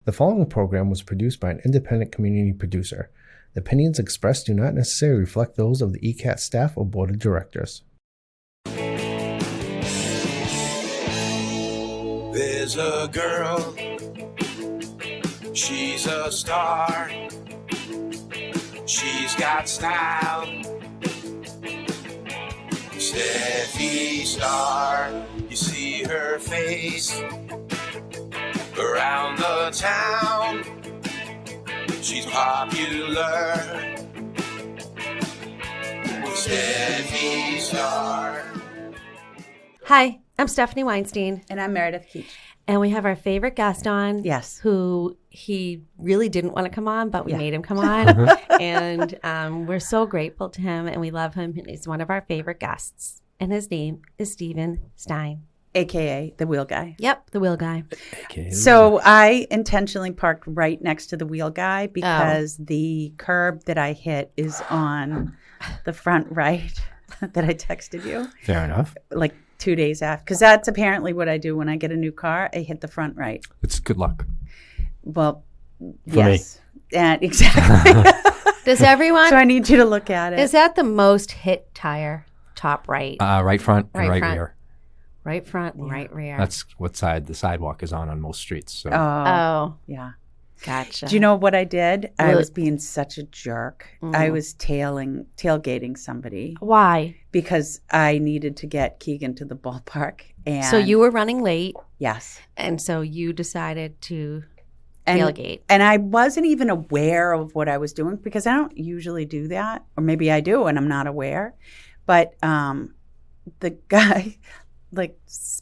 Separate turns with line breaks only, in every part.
The following program was produced by an independent community producer. The opinions expressed do not necessarily reflect those of the ECAT staff or board of directors.
There's a girl, she's a star, she's got style, Steffi Star. You see her face around the town, she's popular, Steffi Star.
Hi, I'm Stephanie Weinstein.
And I'm Meredith Keach.
And we have our favorite guest on.
Yes.
Who he really didn't want to come on, but we made him come on. And we're so grateful to him and we love him. He's one of our favorite guests. And his name is Stein.
AKA the wheel guy.
Yep, the wheel guy.
So I intentionally parked right next to the wheel guy because the curb that I hit is on the front right that I texted you.
Fair enough.
Like 2 days after. Because that's apparently what I do when I get a new car. I hit the front right.
It's good luck.
Well,
For
yes. And exactly.
Does everyone?
So I need you to look at it.
Is that the most hit tire? Top right.
Right front and right
front.
rear.
Right front and right rear.
That's what side the sidewalk is on most streets. So.
Oh.
Yeah.
Gotcha.
Do you know what I did? I
Really?
was being such a jerk. I was tailgating somebody
Why?
because I needed to get Keegan to the ballpark. And
So you were running late,
yes.
and so you decided to
And,
tailgate.
and I wasn't even aware of what I was doing because I don't usually do that. Or maybe I do and I'm not aware. But the guy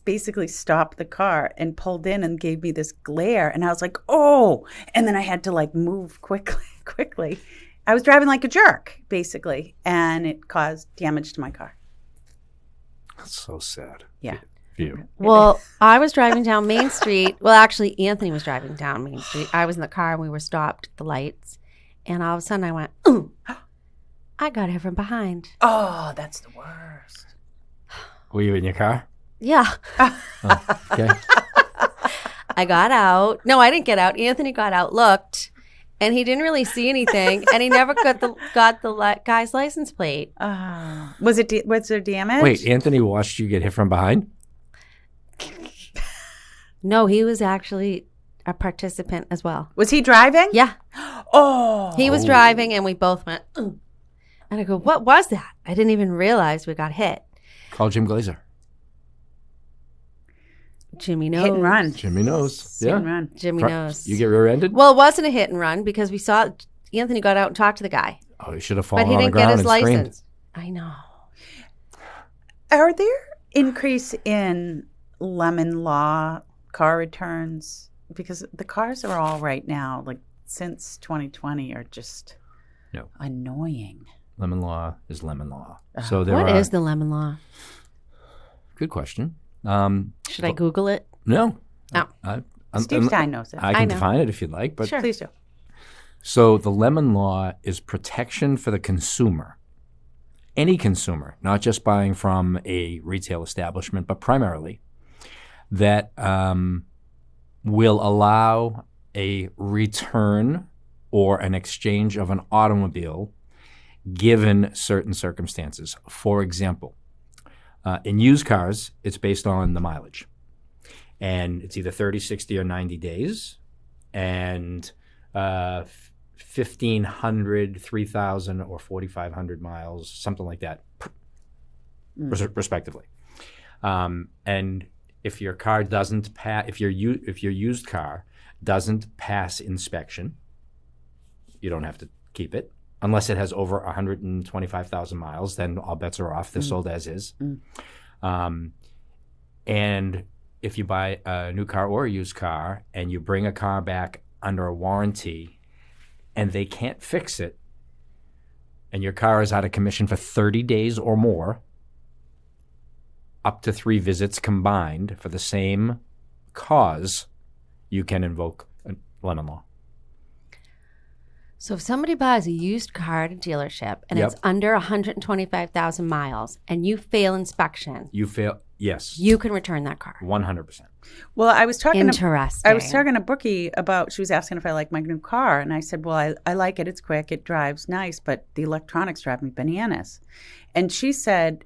basically stopped the car and pulled in and gave me this glare. And I was like, oh. And then I had to move quickly. I was driving like a jerk, basically. And it caused damage to my car.
That's so sad.
Yeah.
For you.
Well, I was driving down Main Street. Well, actually, Anthony was driving down Main Street. I was in the car and we were stopped at the lights. And all of a sudden I went, ooh, I got hit from behind.
Oh, that's the worst.
Were you in your car?
Yeah.
Oh, okay.
I got out. No, I didn't get out. Anthony got out, looked, and he didn't really see anything. And he never got the guy's license plate.
Was there damage?
Wait, Anthony watched you get hit from behind?
No, he was actually a participant as well.
Was he driving?
Yeah.
Oh.
He was driving, and we both went, ooh. And I go, what was that? I didn't even realize we got hit.
Call Jim Glazer.
Jimmy knows.
Hit and run.
Jimmy knows.
Hit
Yeah.
and run.
Jimmy knows.
You get rear-ended?
Well, it wasn't a hit and run because we saw Anthony got out and talked to the guy.
Oh, he should have
But
fallen
he
on the
didn't get
ground
his
and screamed.
license. I know.
Are there increase in lemon law car returns? Because the cars are all right now, since 2020, are just annoying.
Lemon law is lemon law. So there
What
are,
is the lemon law?
Good question.
Should I Google it?
No.
No.
Steve Stein knows it.
I can
know.
define it if you'd like. But
Sure.
Please do.
So the lemon law is protection for the consumer, any consumer, not just buying from a retail establishment, but primarily, that will allow a return or an exchange of an automobile given certain circumstances. For example, in used cars, it's based on the mileage. And it's either 30, 60, or 90 days. And 1,500, 3,000, or 4,500 miles, something like that, respectively. And if your car doesn't pass, if your used car doesn't pass inspection, you don't have to keep it. Unless it has over 125,000 miles, then all bets are off. They're sold as is. And if you buy a new car or a used car and you bring a car back under a warranty and they can't fix it and your car is out of commission for 30 days or more, up to 3 visits combined for the same cause, you can invoke lemon law.
So if somebody buys a used car at a dealership and it's under 125,000 miles and you fail inspection.
You fail. Yes.
You can return that car.
100%.
Well, I was talking
Interesting.
I was talking to Brookie about, she was asking if I like my new car. And I said, well, I like it. It's quick. It drives nice. But the electronics drive me bananas. And she said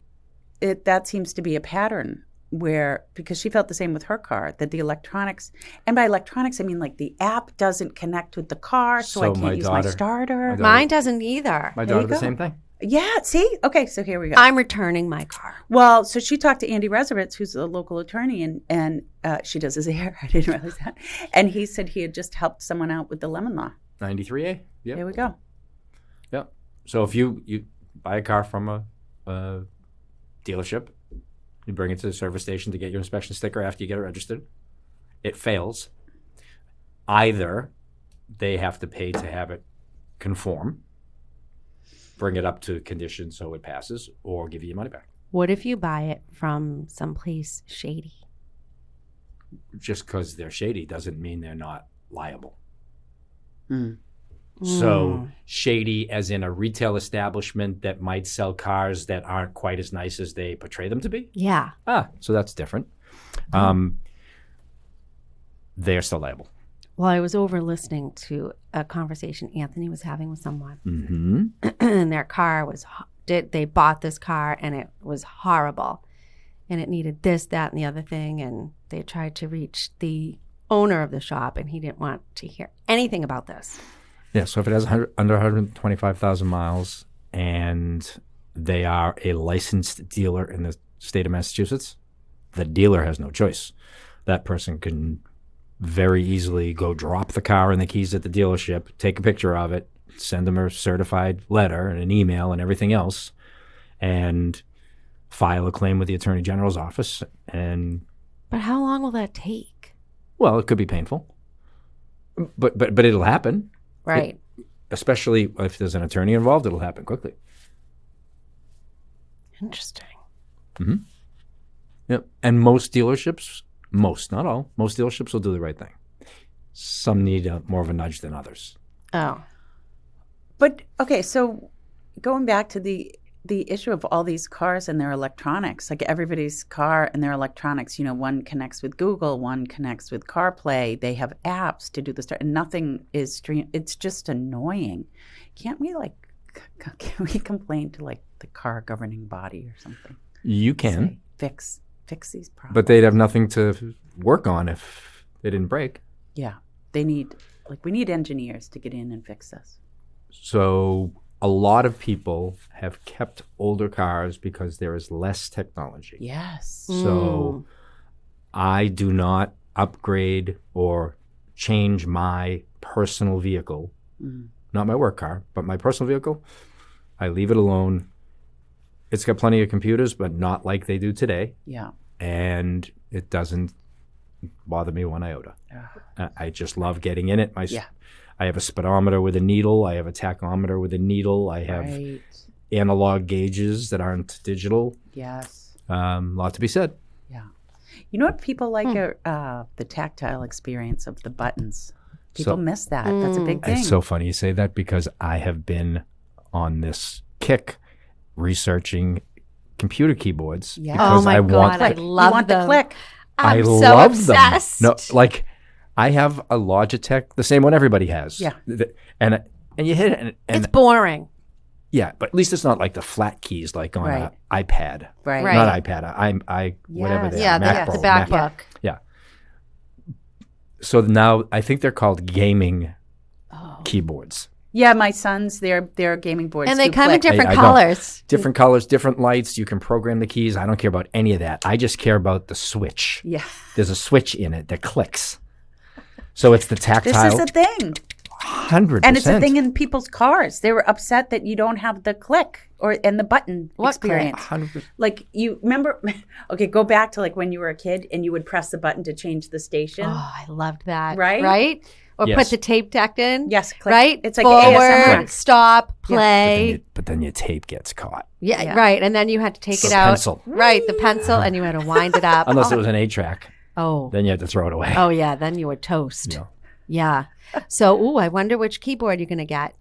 that seems to be a pattern where, because she felt the same with her car, that the electronics, and by electronics, I mean like the app doesn't connect with the car. So I can't use my starter.
Mine doesn't either.
My
There you
daughter, the
go.
same thing.
Yeah, see? Okay, so here we go.
I'm returning my car.
Well, so she talked to Andy Reservitz, who's a local attorney, and she does his hair. I didn't realize that. And he said he had just helped someone out with the lemon law.
93A. Yeah.
There we go.
Yeah. So if you buy a car from a dealership, you bring it to the service station to get your inspection sticker after you get it registered, it fails. Either they have to pay to have it conform, bring it up to condition so it passes, or give you your money back.
What if you buy it from someplace shady?
Just because they're shady doesn't mean they're not liable.
Mm.
So shady as in a retail establishment that might sell cars that aren't quite as nice as they portray them to be?
Yeah.
So that's different. They're still liable.
Well, I was over listening to a conversation Anthony was having with someone.
Mm-hmm.
And their car was, they bought this car and it was horrible. And it needed this, that, and the other thing. And they tried to reach the owner of the shop and he didn't want to hear anything about this.
Yeah, so if it has under 125,000 miles and they are a licensed dealer in the state of Massachusetts, the dealer has no choice. That person can very easily go drop the car and the keys at the dealership, take a picture of it, send them a certified letter and an email and everything else, and file a claim with the Attorney General's office. And
But how long will that take?
well, it could be painful, but it'll happen.
Right.
Especially if there's an attorney involved, it'll happen quickly.
Interesting.
Mm-hmm. Yep. And most dealerships, not all, most dealerships will do the right thing. Some need more of a nudge than others.
Oh.
But, okay, so going back to the issue of all these cars and their electronics, like everybody's car and their electronics, you know, one connects with Google, one connects with CarPlay. They have apps to do the stuff, and nothing is streamed. It's just annoying. Can't we complain to like the car governing body or something?
You can.
Say, fix these problems.
But they'd have nothing to work on if they didn't break.
Yeah, we need engineers to get in and fix this.
So a lot of people have kept older cars because there is less technology.
Yes.
So I do not upgrade or change my personal vehicle, not my work car, but my personal vehicle. I leave it alone. It's got plenty of computers, but not like they do today.
Yeah.
And it doesn't bother me one iota. I just love getting in it. I have a speedometer with a needle. I have a tachometer with a needle. I have analog gauges that aren't digital.
Yes.
A lot to be said.
Yeah. You know what people like are the tactile experience of the buttons. People miss that. That's a big thing.
It's so funny you say that because I have been on this kick researching computer keyboards.
Yeah.
Because
Oh my God, I
You
love
want
them.
the click.
I'm
I
so
love
obsessed.
them. No, like I have a Logitech, the same one everybody has.
Yeah.
And you hit it, and
It's boring.
yeah, but at least it's not like the flat keys like on
Right.
an iPad.
Right.
Right.
Not iPad. Whatever they
Yeah,
are.
the
MacBook,
back
Mac.
book.
Yeah. So now I think they're called gaming keyboards.
Yeah, my sons, their gaming boards.
And they
do
come in
click.
different
I know.
colors.
Different colors, different lights. You can program the keys. I don't care about any of that. I just care about the switch.
Yeah.
There's a switch in it that clicks. So it's the
This
tactile.
is a thing.
100%.
And it's a thing in people's cars. They were upset that you don't have the click and the button
What click?
experience.
100%.
Like you remember, okay, go back to like when you were a kid and you would press the button to change the station.
Oh, I loved that.
Right?
Right? Or
Yes.
put the tape deck in.
Yes, click.
Right?
It's like
forward,
ASMR.
stop, play.
But then your tape gets caught.
Yeah,
Yeah.
right. And then you had to take it
The
out.
pencil.
Right, the pencil, and you had to wind it up.
Unless it was an 8-track.
Oh.
Then you had to throw it away.
Oh, yeah. Then you were toast.
Yeah.
Yeah. So, I wonder which keyboard you're going to get.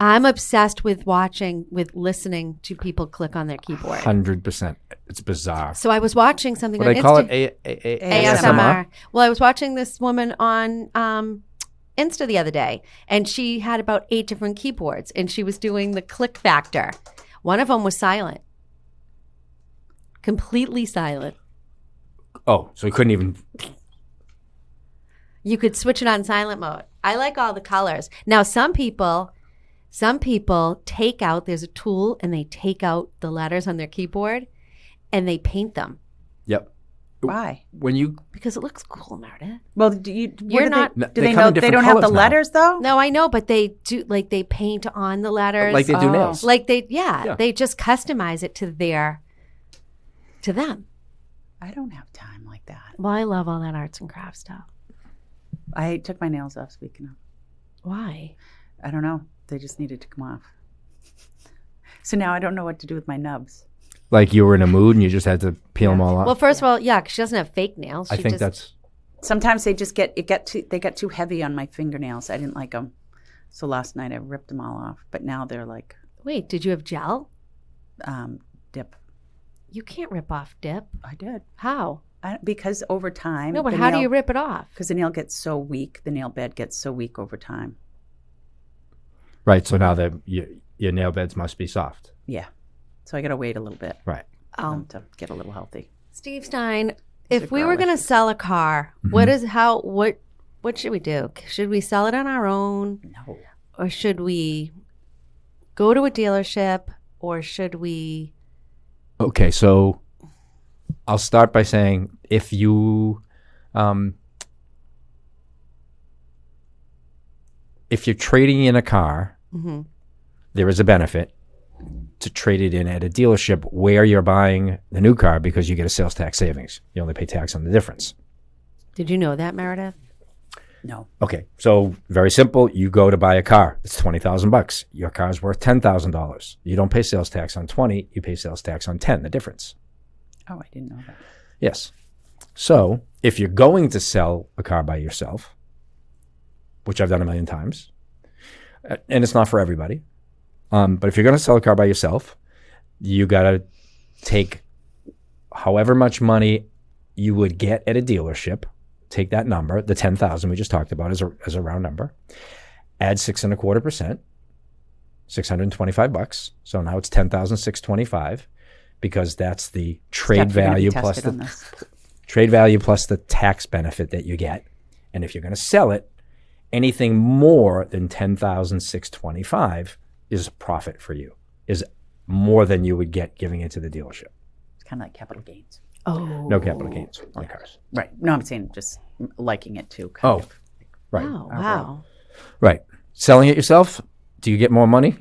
I'm obsessed with listening to people click on their keyboard.
100%. It's bizarre.
So I was watching something
What
on
they call
Insta-
it
ASMR. Well, I was watching this woman on Insta the other day, and she had about 8 different keyboards, and she was doing the click factor. One of them was silent. Completely silent.
Oh, so he couldn't even...
You could switch it on silent mode. I like all the colors. Now, some people take out, there's a tool, and they take out the letters on their keyboard, and they paint them.
Yep.
Why?
When you...
Because it looks cool, Meredith.
Well, do
You're not-
do they know they don't have the letters though?
No, I know, but they do, like, they paint on the letters.
Like they do nails.
Like they just customize it to them.
I don't have time like that.
Well, I love all that arts and crafts stuff.
I took my nails off, speaking of.
Why?
I don't know. They just needed to come off. So now I don't know what to do with my nubs.
Like you were in a mood and you just had to peel them all off?
Well, first of all, 'cause she doesn't have fake nails.
I think that's...
Sometimes they just get too heavy on my fingernails. I didn't like them. So last night I ripped them all off. But now they're like...
Wait, did you have gel?
Dip.
You can't rip off dip.
I did.
How?
Because over time...
No, but how do you rip it off?
Because the nail gets so weak. The nail bed gets so weak over time.
Right, so now your nail beds must be soft.
Yeah. So I got to wait a little bit.
Right.
To get a little healthy.
Steve Stein, if we were going to sell a car, what should we do? Should we sell it on our own?
No.
Or should we go to a dealership? Or should we...
Okay, so I'll start by saying if you... if you're trading in a car, there is a benefit to trade it in at a dealership where you're buying the new car because you get a sales tax savings. You only pay tax on the difference.
Did you know that, Meredith?
No.
Okay, so very simple. You go to buy a car. It's $20,000. Your car's worth $10,000. You don't pay sales tax on 20. You pay sales tax on 10, the difference.
Oh, I didn't know that.
Yes. So if you're going to sell a car by yourself, which I've done a million times, and it's not for everybody, but if you're going to sell a car by yourself, you got to take however much money you would get at a dealership, take that number, the 10,000 we just talked about as a round number, add 6.25%, $625. So now it's 10,625 because that's the trade value plus the tax benefit that you get. And if you're going to sell it, anything more than 10,625 is a profit for you, is more than you would get giving it to the dealership.
It's kind of like capital gains.
Oh.
No capital gains on cars.
Right. No, I'm saying just liking it too.
Right.
Oh, wow.
Right. Selling it yourself, do you get more money?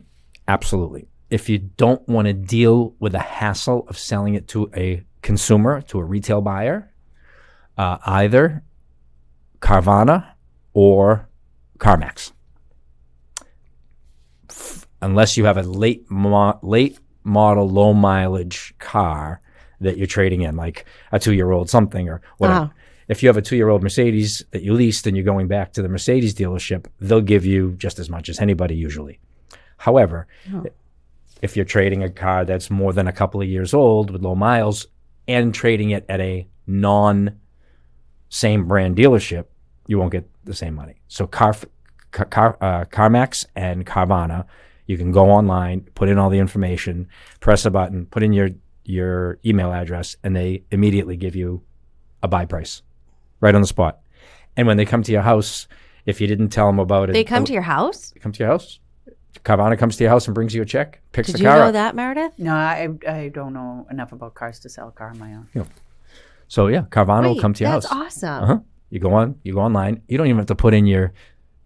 Absolutely. If you don't want to deal with the hassle of selling it to a consumer, to a retail buyer, either Carvana or CarMax. Unless you have a late model, low mileage car that you're trading in, like a 2-year-old something or whatever.
Uh-huh.
If you have a 2-year-old Mercedes that you leased and you're going back to the Mercedes dealership, they'll give you just as much as anybody usually. However, if you're trading a car that's more than a couple of years old with low miles and trading it at a non-same brand dealership, you won't get the same money. So CarMax and Carvana, you can go online, put in all the information, press a button, put in your email address, and they immediately give you a buy price right on the spot. And when they come to your house, if you didn't tell them about it...
They come to your house?
They come to your house. Carvana comes to your house and brings you a check, picks
Did
the
you
car
know
up.
that, Meredith?
No, I don't know enough about cars to sell a car on my own.
So yeah, Carvana will come to your
that's
house.
Awesome.
You go online. You don't even have to put in your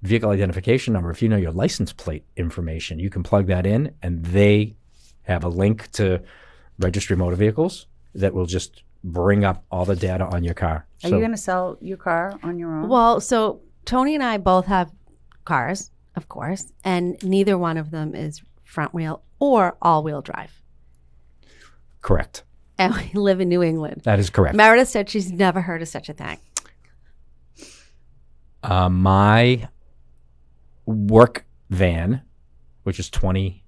vehicle identification number. If you know your license plate information, you can plug that in, and they have a link to Registry of Motor Vehicles that will just bring up all the data on your car.
Are you going to sell your car on your own?
Well, so Tony and I both have cars, of course, and neither one of them is front wheel or all wheel drive.
Correct.
And we live in New England.
That is correct.
Meredith said she's never heard of such a thing.
My work van which is 20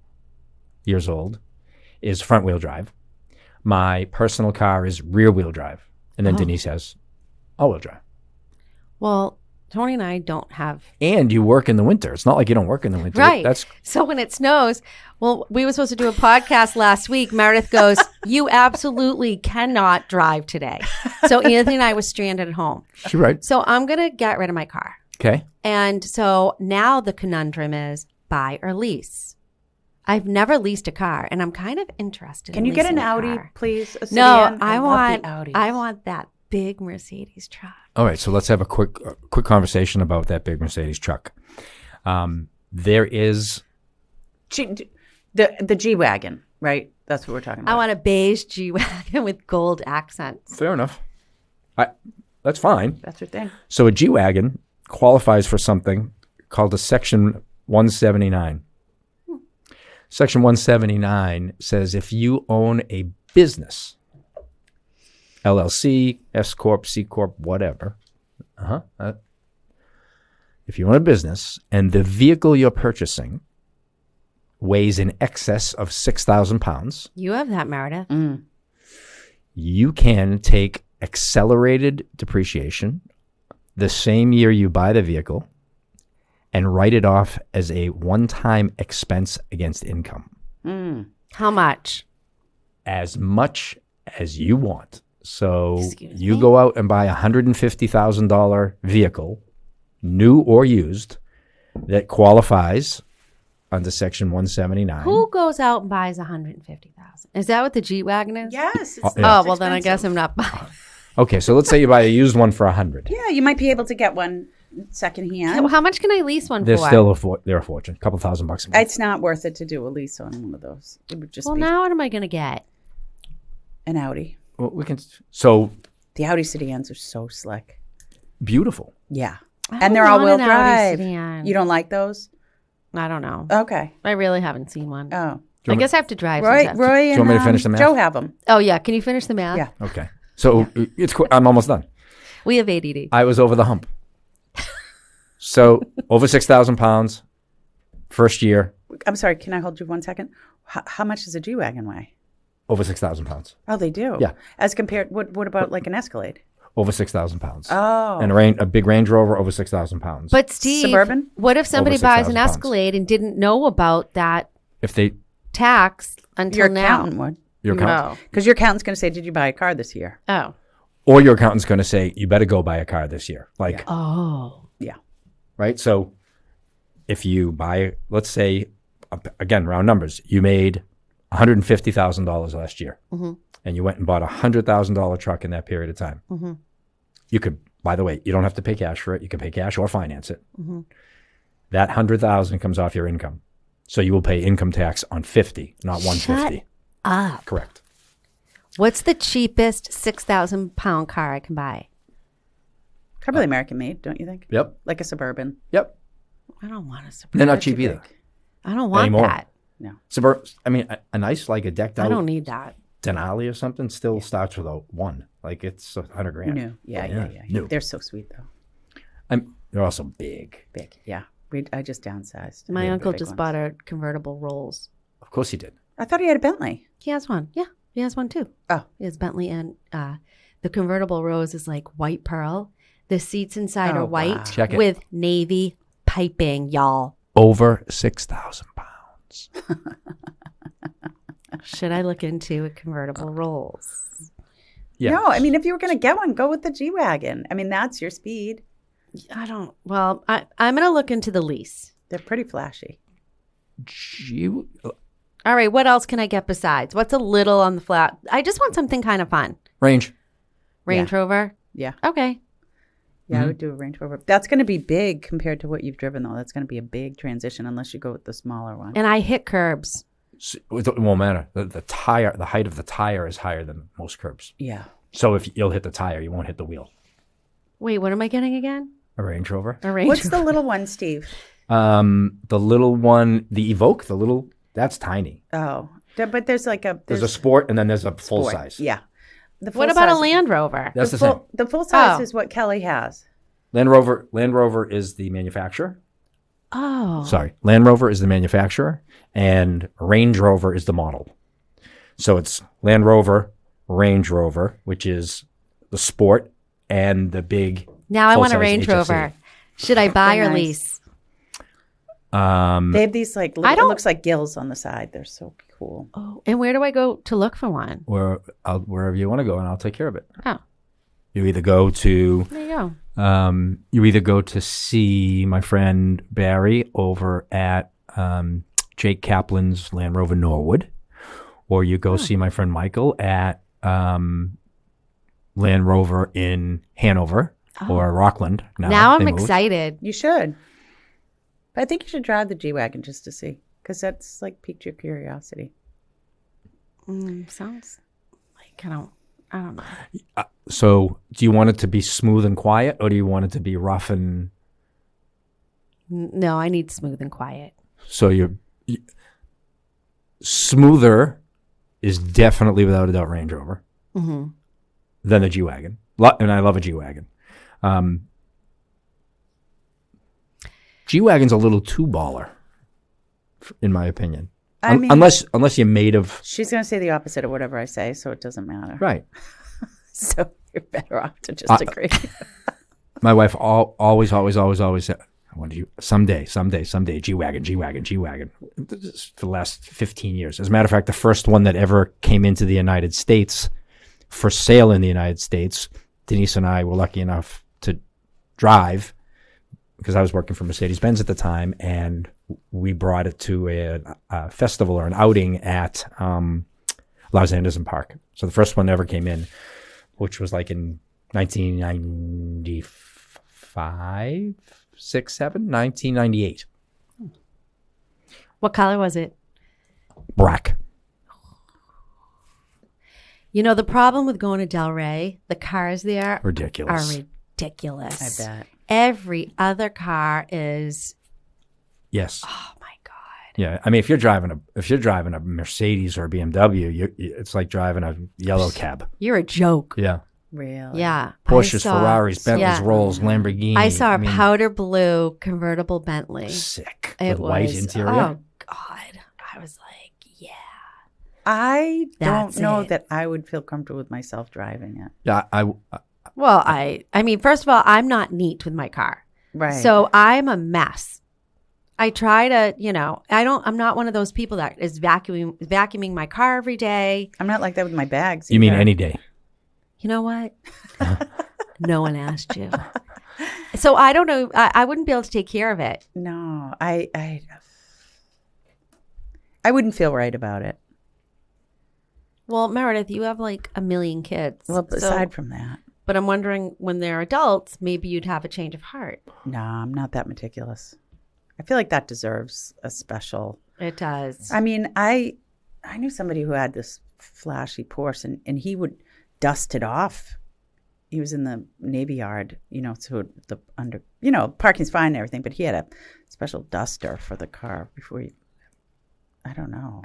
years old, is front-wheel drive. My personal car is rear-wheel drive. And then Denise has all-wheel drive.
Well, Tony and I don't have.
And you work in the winter. It's not like you don't work in the winter.
Right. So when it snows, well, we were supposed to do a podcast last week. Meredith goes, you absolutely cannot drive today. So Anthony and I were stranded at home.
She's right.
So I'm going to get rid of my car.
Okay.
And so now the conundrum is buy or lease. I've never leased a car, and I'm kind of interested.
Can
in
you get an
leasing a
Audi,
car.
please? A
No,
sedan?
I
love the Audis.
want that big Mercedes truck.
All right. So let's have a quick conversation about that big Mercedes truck. There is...
The G-Wagon, right? That's what we're talking about.
I want a beige G-Wagon with gold accents.
Fair enough. That's fine.
That's your thing.
So a G-Wagon qualifies for something called a Section 179. Section 179 says if you own a business, LLC, S Corp, C Corp, whatever, if you own a business and the vehicle you're purchasing weighs in excess of 6,000 pounds,
You have that, Meredith.
you can take accelerated depreciation the same year you buy the vehicle and write it off as a one-time expense against income.
How much?
As much as you want. So
Excuse
you
me?
go out and buy a $150,000 vehicle, new or used, that qualifies under Section 179.
Who goes out and buys 150,000? Is that what the G-Wagon is?
Yes.
Yeah.
Oh, well, then I guess I'm not buying.
Okay, so let's say you buy a used one for $100.
Yeah, you might be able to get one secondhand.
Well, how much can I lease one
They're
for?
still they're a fortune, a couple $1,000 a month.
It's not worth it to do a lease on one of those. It would just
Well,
be
now what am I going to get?
an Audi.
Well, we can. So
The Audi sedans are so slick.
beautiful.
Yeah.
I
And
don't
they're
want
all-wheel
an Audi
drive.
sedan.
You don't like those?
I don't know.
Okay.
I really haven't seen one.
Oh.
I guess I have to drive.
Roy
sometimes.
and
you want me to finish the math?
Joe have them.
Oh, yeah. Can you finish the math?
Yeah.
Okay. So it's quick. I'm almost done.
We have ADD.
I was over the hump. So over 6,000 pounds, first year,
I'm sorry. Can I hold you 1 second? How much does a G-Wagon weigh?
over 6,000 pounds.
Oh, they do?
Yeah.
As compared, what about like an Escalade?
Over 6,000 pounds.
Oh.
And a big Range Rover over 6,000 pounds.
But Steve,
Suburban?
what if somebody
Over
buys
6,000
an
pounds.
Escalade and didn't know about that
if they,
tax until
Your
now?
accountant would.
your accountant,
Because your accountant's going to say, did you buy a car this year?
Oh.
or your accountant's going to say, you better go buy a car this year. Like,
Oh.
Yeah.
right? So if you buy, let's say, again, round numbers, you made $150,000 last year, and you went and bought a $100,000 truck in that period of time. You could, by the way, you don't have to pay cash for it. You can pay cash or finance it. That $100,000 comes off your income, so you will pay income tax on 50, not 150.
Up.
Correct.
What's the cheapest 6,000 pound car I can buy?
Probably American made, don't you think?
Yep.
Like a Suburban.
Yep.
I don't want a Suburban.
They're not
They're
cheap
too
either.
big.
I don't want
Anymore.
that.
No.
I mean, a nice, like a decked
I
out
don't need that.
Denali or something still starts with a one. Like it's $100,000.
New. Yeah.
New.
They're so sweet, though.
They're also big.
Big. Yeah. I just downsized.
My
I had the
uncle
big
just
ones.
bought a convertible Rolls.
Of course he did.
I thought he had a Bentley.
He has one. Yeah, he has one too.
Oh.
He has Bentley, and the convertible Rose is like white pearl. The seats inside
Oh,
are white
wow.
Check it.
with navy piping, y'all.
Over 6,000 pounds.
Should I look into a convertible Rolls?
Yeah.
No, I mean, if you were going to get one, go with the G-Wagon. I mean, that's your speed.
I don't. Well, I'm going to look into the lease.
They're pretty flashy.
All right, what else can I get besides? What's a little on the flat? I just want something kind of fun.
Range.
Range Rover?
Yeah.
Okay.
Yeah, I would do a Range Rover. That's going to be big compared to what you've driven, though. That's going to be a big transition unless you go with the smaller one.
And I hit curbs.
It won't matter. The tire, the height of the tire is higher than most curbs.
Yeah.
So if you'll hit the tire, you won't hit the wheel.
Wait, what am I getting again?
A Range Rover.
A Range
What's
Rover.
the little one, Steve?
The little one, the Evoque, that's tiny.
Oh, but there's like a...
There's a Sport and then there's a full
Sport.
size.
Yeah. The
What
full
about a
size-
Land Rover?
That's the
full,
same.
The full size
Oh.
is what Kelly has.
Land Rover is the manufacturer.
Oh.
Sorry, Land Rover is the manufacturer, and Range Rover is the model. So it's Land Rover, Range Rover, which is the sport and the big.
Now I want a
full-size
Range
HSE.
Rover. Should I buy
They're
or
nice.
lease?
They have these like,
I
it
don't-
looks like gills on the side. They're so cool.
Oh, and where do I go to look for one?
Wherever you want to go, and I'll take care of it.
Oh,
You either go to
there you go.
see my friend Barry over at Jake Kaplan's Land Rover Norwood, or you go see my friend Michael at Land Rover in Hanover or Rockland.
Now
they
I'm
moved.
excited.
You should. But I think you should drive the G-Wagon just to see, because that's like piqued your curiosity.
Sounds like I don't know.
So, do you want it to be smooth and quiet, or do you want it to be rough and?
No, I need smooth and quiet.
So smoother is definitely without a doubt Range Rover
Mm-hmm.
than the G-Wagon. And I love a G-Wagon. G-Wagon's a little too baller, in my opinion.
I mean,
unless you're made of
she's going to say the opposite of whatever I say, so it doesn't matter.
right.
So you're better off to just agree.
My wife always said, "I want you someday, G-Wagon, for the last 15 years. As a matter of fact, the first one that ever came into the United States for sale in the United States, Denise and I were lucky enough to drive because I was working for Mercedes-Benz at the time, and we brought it to a festival or an outing at Lars Anderson Park. So the first one that ever came in, which was like in 1998.
What color was it?
Black.
You know, the problem with going to Delray, the cars there
Ridiculous.
are ridiculous.
I bet.
Every other car is,
Yes.
oh my God.
Yeah. I mean, if you're driving a Mercedes or a BMW, it's like driving a yellow cab.
You're a joke.
Yeah.
Really?
Yeah.
Porsches, Ferraris, Bentleys,
yeah.
Rolls, Lamborghini.
I saw a
mean,
powder blue convertible Bentley.
sick
It
with white
was,
interior.
oh God. I was like, yeah.
I
That's
don't know
it.
that I would feel comfortable with myself driving it.
Yeah.
Well, I mean, first of all, I'm not neat with my car.
Right.
So I'm a mess. I try to, I'm not one of those people that is vacuuming my car every day.
I'm not like that with my bags.
You mean
either.
any day?
You know what? No one asked you. So I don't know. I wouldn't be able to take care of it.
No, I wouldn't feel right about it.
Well, Meredith, you have like a million kids.
Well,
So-
aside from that,
but I'm wondering when they're adults, maybe you'd have a change of heart.
no, I'm not that meticulous. I feel like that deserves a special.
It does.
I mean, I knew somebody who had this flashy Porsche, and he would dust it off. He was in the Navy Yard, so the parking's fine and everything, but he had a special duster for the car before he. I don't know.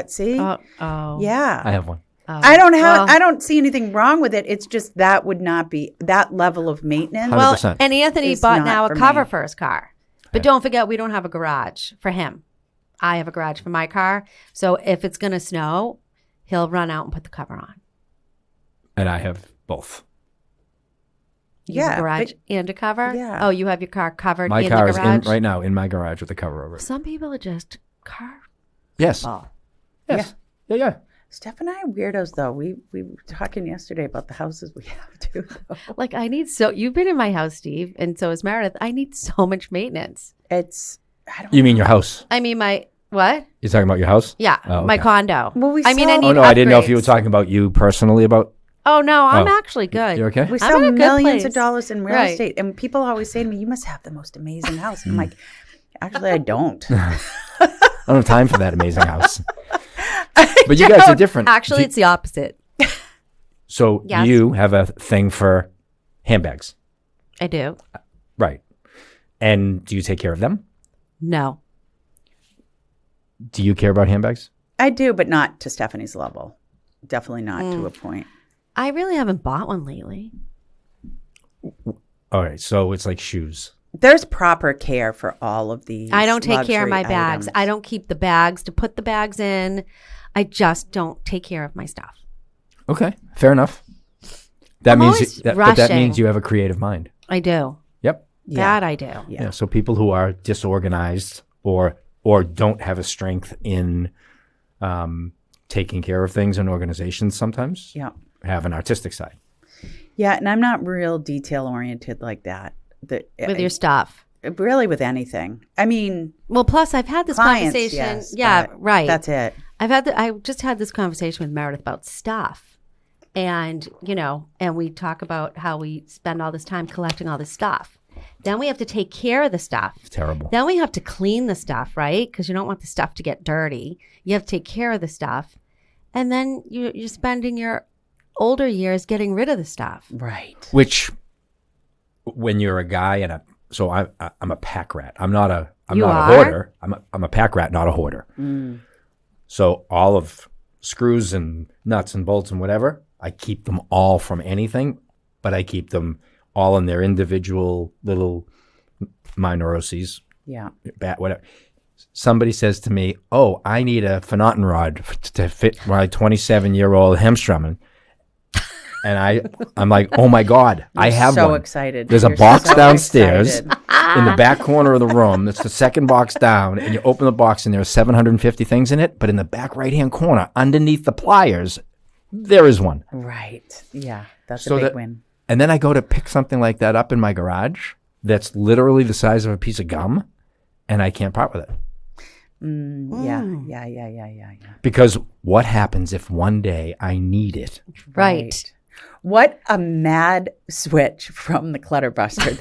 See,
Oh.
yeah,
I have one.
Oh.
I don't have.
Well,
I don't see anything wrong with it. It's just that would not be that level of maintenance.
100%.
And Anthony
It's
bought
not
now a
for
cover
me.
for his car. But don't forget, we don't have a garage for him. I have a garage for my car. So if it's going to snow, he'll run out and put the cover on.
And I have both.
You have
Yeah,
a garage
but-
and a cover?
Yeah.
Oh, you have your car covered
My
in
car
the
is
garage?
right now in my garage with the cover over it.
Some people are just car.
Yes.
Oh.
Yes. Yeah.
Steph and I are weirdos, though. We were talking yesterday about the houses we have too.
Like you've been in my house, Steve, and so is Meredith. I need so much maintenance.
It's I don't.
You mean your house?
I mean, what?
You're talking about your house?
Yeah,
Oh,
my
okay.
condo.
Well, we
I mean, I
saw-
need
Oh, no, I didn't know if you were
upgrades.
talking about you personally about.
Oh, no, I'm
Oh.
actually good.
You okay?
We
I'm
sell
in a good
millions
place.
of dollars in real
Right.
estate, and people always say to me, "You must have the most amazing house." And I'm like, "Actually, I don't."
I don't have time for that amazing house. But you guys are different.
Actually, it's the opposite.
So
Yes.
you have a thing for handbags,
I do.
right? And do you take care of them?
No.
Do you care about handbags?
I do, but not to Stephanie's level. Definitely not to a point.
I really haven't bought one lately.
All right, so it's like shoes.
There's proper care for all of these.
I don't take care of my
luxury
bags.
items.
I don't keep the bags to put the bags in. I just don't take care of my stuff.
Okay, fair enough. That
I'm
means
always
but that
rushing.
means you have a creative mind.
I do.
Yep.
That I do.
Yeah. So people who are disorganized or don't have a strength in taking care of things in organizations sometimes
Yeah.
have an artistic side.
Yeah, and I'm not real detail oriented like that.
With your stuff.
Really with anything. I mean,
Well, plus I've had this
clients,
conversation.
yes,
Yeah,
but
right.
That's it.
I just had this conversation with Meredith about stuff. And, and we talk about how we spend all this time collecting all this stuff. Then we have to take care of the stuff.
It's terrible.
Then we have to clean the stuff, right? Because you don't want the stuff to get dirty. You have to take care of the stuff. And then you're spending your older years getting rid of the stuff.
Right.
Which, when you're a guy and I'm a pack rat. I'm not a
are?
hoarder. I'm a pack rat, not a hoarder.
Mm.
So all of screws and nuts and bolts and whatever, I keep them all from anything, but I keep them all in their individual little minoroses,
Yeah.
whatever. Somebody says to me, "Oh, I need a Phenauten rod to fit my 27-year-old Hemstrammen," and I'm like, "Oh my God, I have
so
one."
excited.
There's a
You're
box
so
downstairs
excited.
in the back corner of the room. It's the second box down, and you open the box, and there are 750 things in it. But in the back right-hand corner, underneath the pliers, there is one.
Right. Yeah. That's
So
a big
that-
win.
And then I go to pick something like that up in my garage that's literally the size of a piece of gum, and I can't part with it.
Yeah.
Because what happens if one day I need it?
Right.
What a mad switch from the clutter buster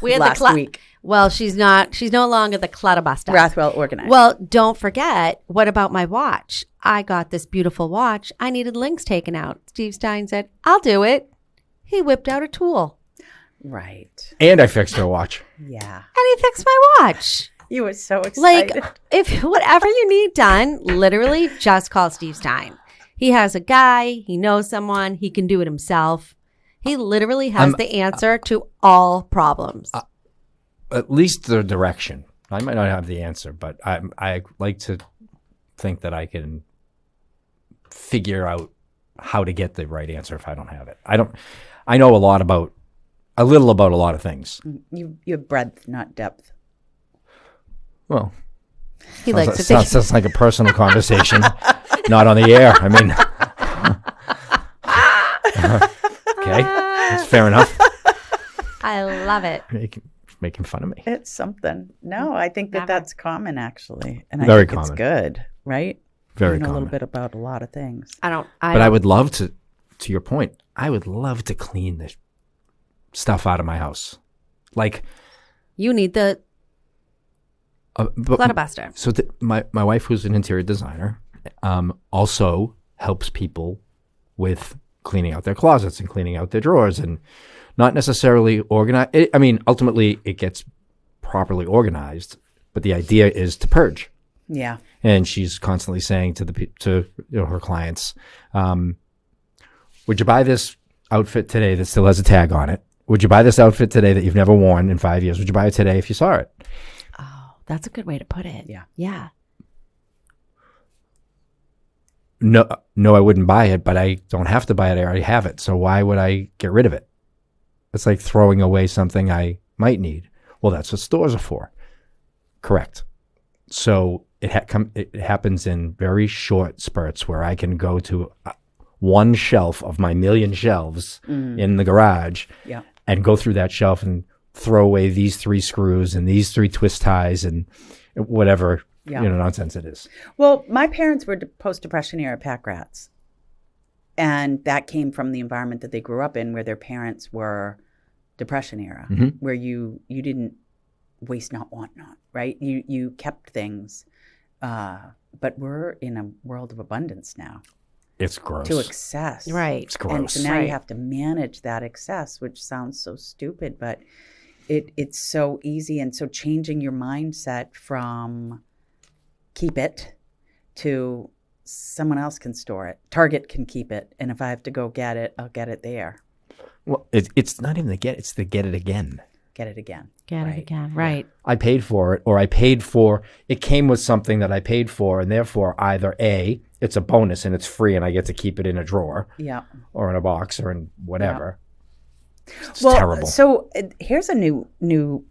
We had
last
the
week.
Well, she's no longer the clutterbuster.
Rathwell organized.
Well, don't forget, what about my watch? I got this beautiful watch. I needed links taken out. Steve Stein said, I'll do it. He whipped out a tool.
Right.
And I fixed her watch.
Yeah.
And he fixed my watch.
You were so excited.
Like, if whatever you need done, literally just call Steve Stein. He has a guy. He knows someone. He can do it himself. He literally has the answer to all problems.
At least the direction. I might not have the answer, but I like to think that I can figure out how to get the right answer if I don't have it. I know a little about a lot of things.
You have breadth, not depth.
Well,
He likes to think.
sounds like a personal conversation, not on the air. I mean, okay, that's fair enough.
I love it.
Making fun of me.
It's something. No, I think
Never.
that's common actually. And I
Very
think it's
common.
good, right?
Very
You know a
common.
little bit about a lot of things.
But
But I would love to your point, I would love to clean the stuff out of my house. Like,
You need the clutterbuster.
So my wife, who's an interior designer, also helps people with cleaning out their closets and cleaning out their drawers, and not necessarily organize. I mean, ultimately, it gets properly organized, but the idea is to purge.
Yeah.
And she's constantly saying to her clients, "Would you buy this outfit today that still has a tag on it? Would you buy this outfit today that you've never worn in 5 years? Would you buy it today if you saw it?"
Oh, that's a good way to put it.
Yeah.
Yeah.
No, I wouldn't buy it, but I don't have to buy it. I already have it. So why would I get rid of it? It's like throwing away something I might need. Well, that's what stores are for. Correct. So it happens in very short spurts where I can go to one shelf of my million shelves in the garage
Yeah.
and go through that shelf and throw away these 3 screws and these 3 twist ties and whatever nonsense it is.
Well, my parents were post-Depression era pack rats. And that came from the environment that they grew up in, where their parents were Depression era, where you didn't waste not, want not, right? You kept things. But we're in a world of abundance now.
It's gross.
To excess.
Right.
It's gross.
And so now
Right.
you have to manage that excess, which sounds so stupid, but it's so easy. And so changing your mindset from keep it to someone else can store it. Target can keep it. And if I have to go get it, I'll get it there.
Well, it's not even the get, it's the get it again.
get it again.
Get
Right.
it again. Right.
I paid for it, or I paid for it came with something that I paid for, and therefore either A, it's a bonus and it's free and I get to keep it in a drawer
Yeah.
or in a box or in whatever. It's
Well,
terrible.
so here's a new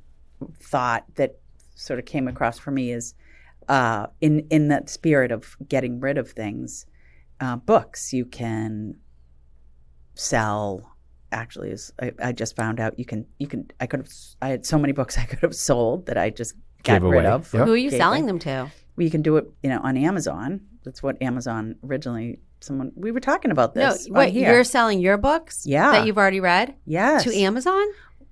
thought that sort of came across for me is in that spirit of getting rid of things, books you can sell. Actually, I just found out you can. I had so many books I could have sold that I just got
Gave
rid
away.
of.
Yep.
Who are you
Gave
selling
away.
them to?
Well, you can do it, on Amazon. That's what Amazon originally. We were talking about this.
No, wait,
on here.
you're selling your books
Yeah.
that you've already read
Yes.
to Amazon?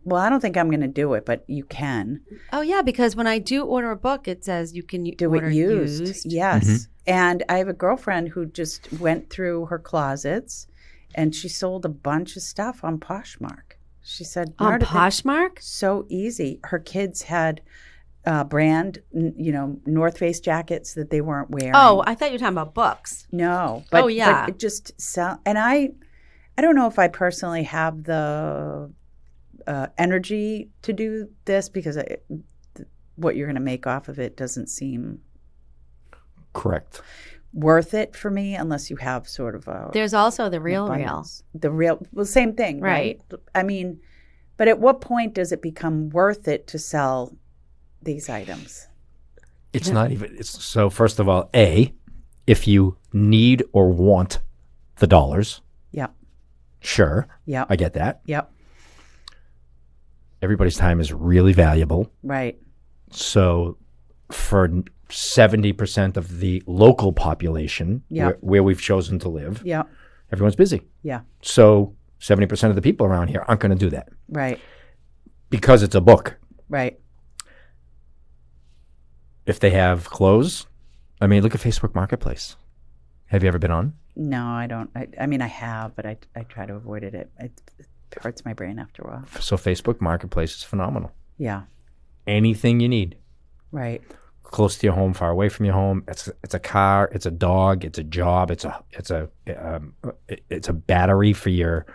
Well, I don't think I'm going to do it, but you can
Oh, yeah, because when I do order a book, it says you can
do
order
it used. Yes.
Mm-hmm.
And I have a girlfriend who just went through her closets, and she sold a bunch of stuff on Poshmark. She said,
On
"Meredith,
Poshmark?
so easy." Her kids had brand, North Face jackets that they weren't wearing.
Oh, I thought you were talking about books.
No, but,
Oh, yeah.
but it just sell. And I don't know if I personally have the energy to do this because what you're going to make off of it doesn't seem
Correct.
worth it for me unless you have sort of a
There's also the real.
abundance. The real, well, same thing, right? I mean, but at what point does it become worth it to sell these items?
It's not even. So first of all, A, if you need or want the dollars,
Yep.
sure,
Yep.
I get that.
Yep.
Everybody's time is really valuable.
Right.
So for 70% of the local population
Yeah.
where we've chosen to live,
Yep.
everyone's busy.
Yeah.
So 70% of the people around here aren't going to do that
Right.
because it's a book.
Right.
If they have clothes, I mean, look at Facebook Marketplace. Have you ever been on?
No, I don't. I mean, I have, but I try to avoid it. It hurts my brain after a while.
So Facebook Marketplace is phenomenal.
Yeah.
Anything you need,
Right.
close to your home, far away from your home. It's a car, it's a dog, it's a job, it's a battery for your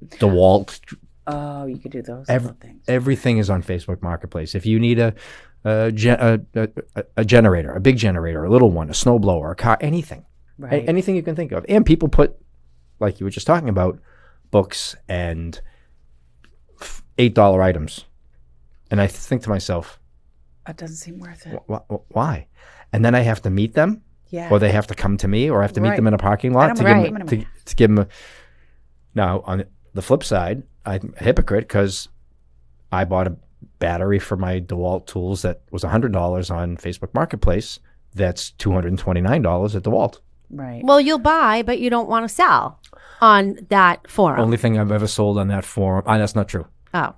DeWalt.
Oh, you could do those
Every-
little things.
Everything is on Facebook Marketplace. If you need a generator, a big generator, a little one, a snowblower, a car, anything,
Right.
anything you can think of. And people put, like you were just talking about, books and $8 items. And I think to myself,
That doesn't seem worth it.
why? And then I have to meet them,
Yeah.
or they have to come to me, or I have to meet
Right.
them in a parking
I
lot
don't
to give
mind.
them, to give them a. Now, on the flip side, I'm a hypocrite because I bought a battery for my DeWalt tools that was $100 on Facebook Marketplace. That's $229 at DeWalt.
Right.
Well, you'll buy, but you don't want to sell on that forum.
Only thing I've ever sold on that forum. That's not true.
Oh,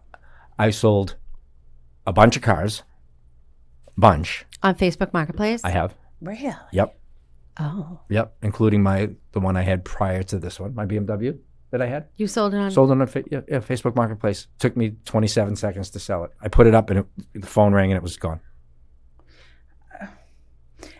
I sold a bunch of cars. Bunch.
on Facebook Marketplace?
I have.
Really?
Yep.
Oh,
Yep. Including the one I had prior to this one, my BMW that I had.
you sold it on.
Sold on Facebook Marketplace. Took me 27 seconds to sell it. I put it up and the phone rang and it was gone.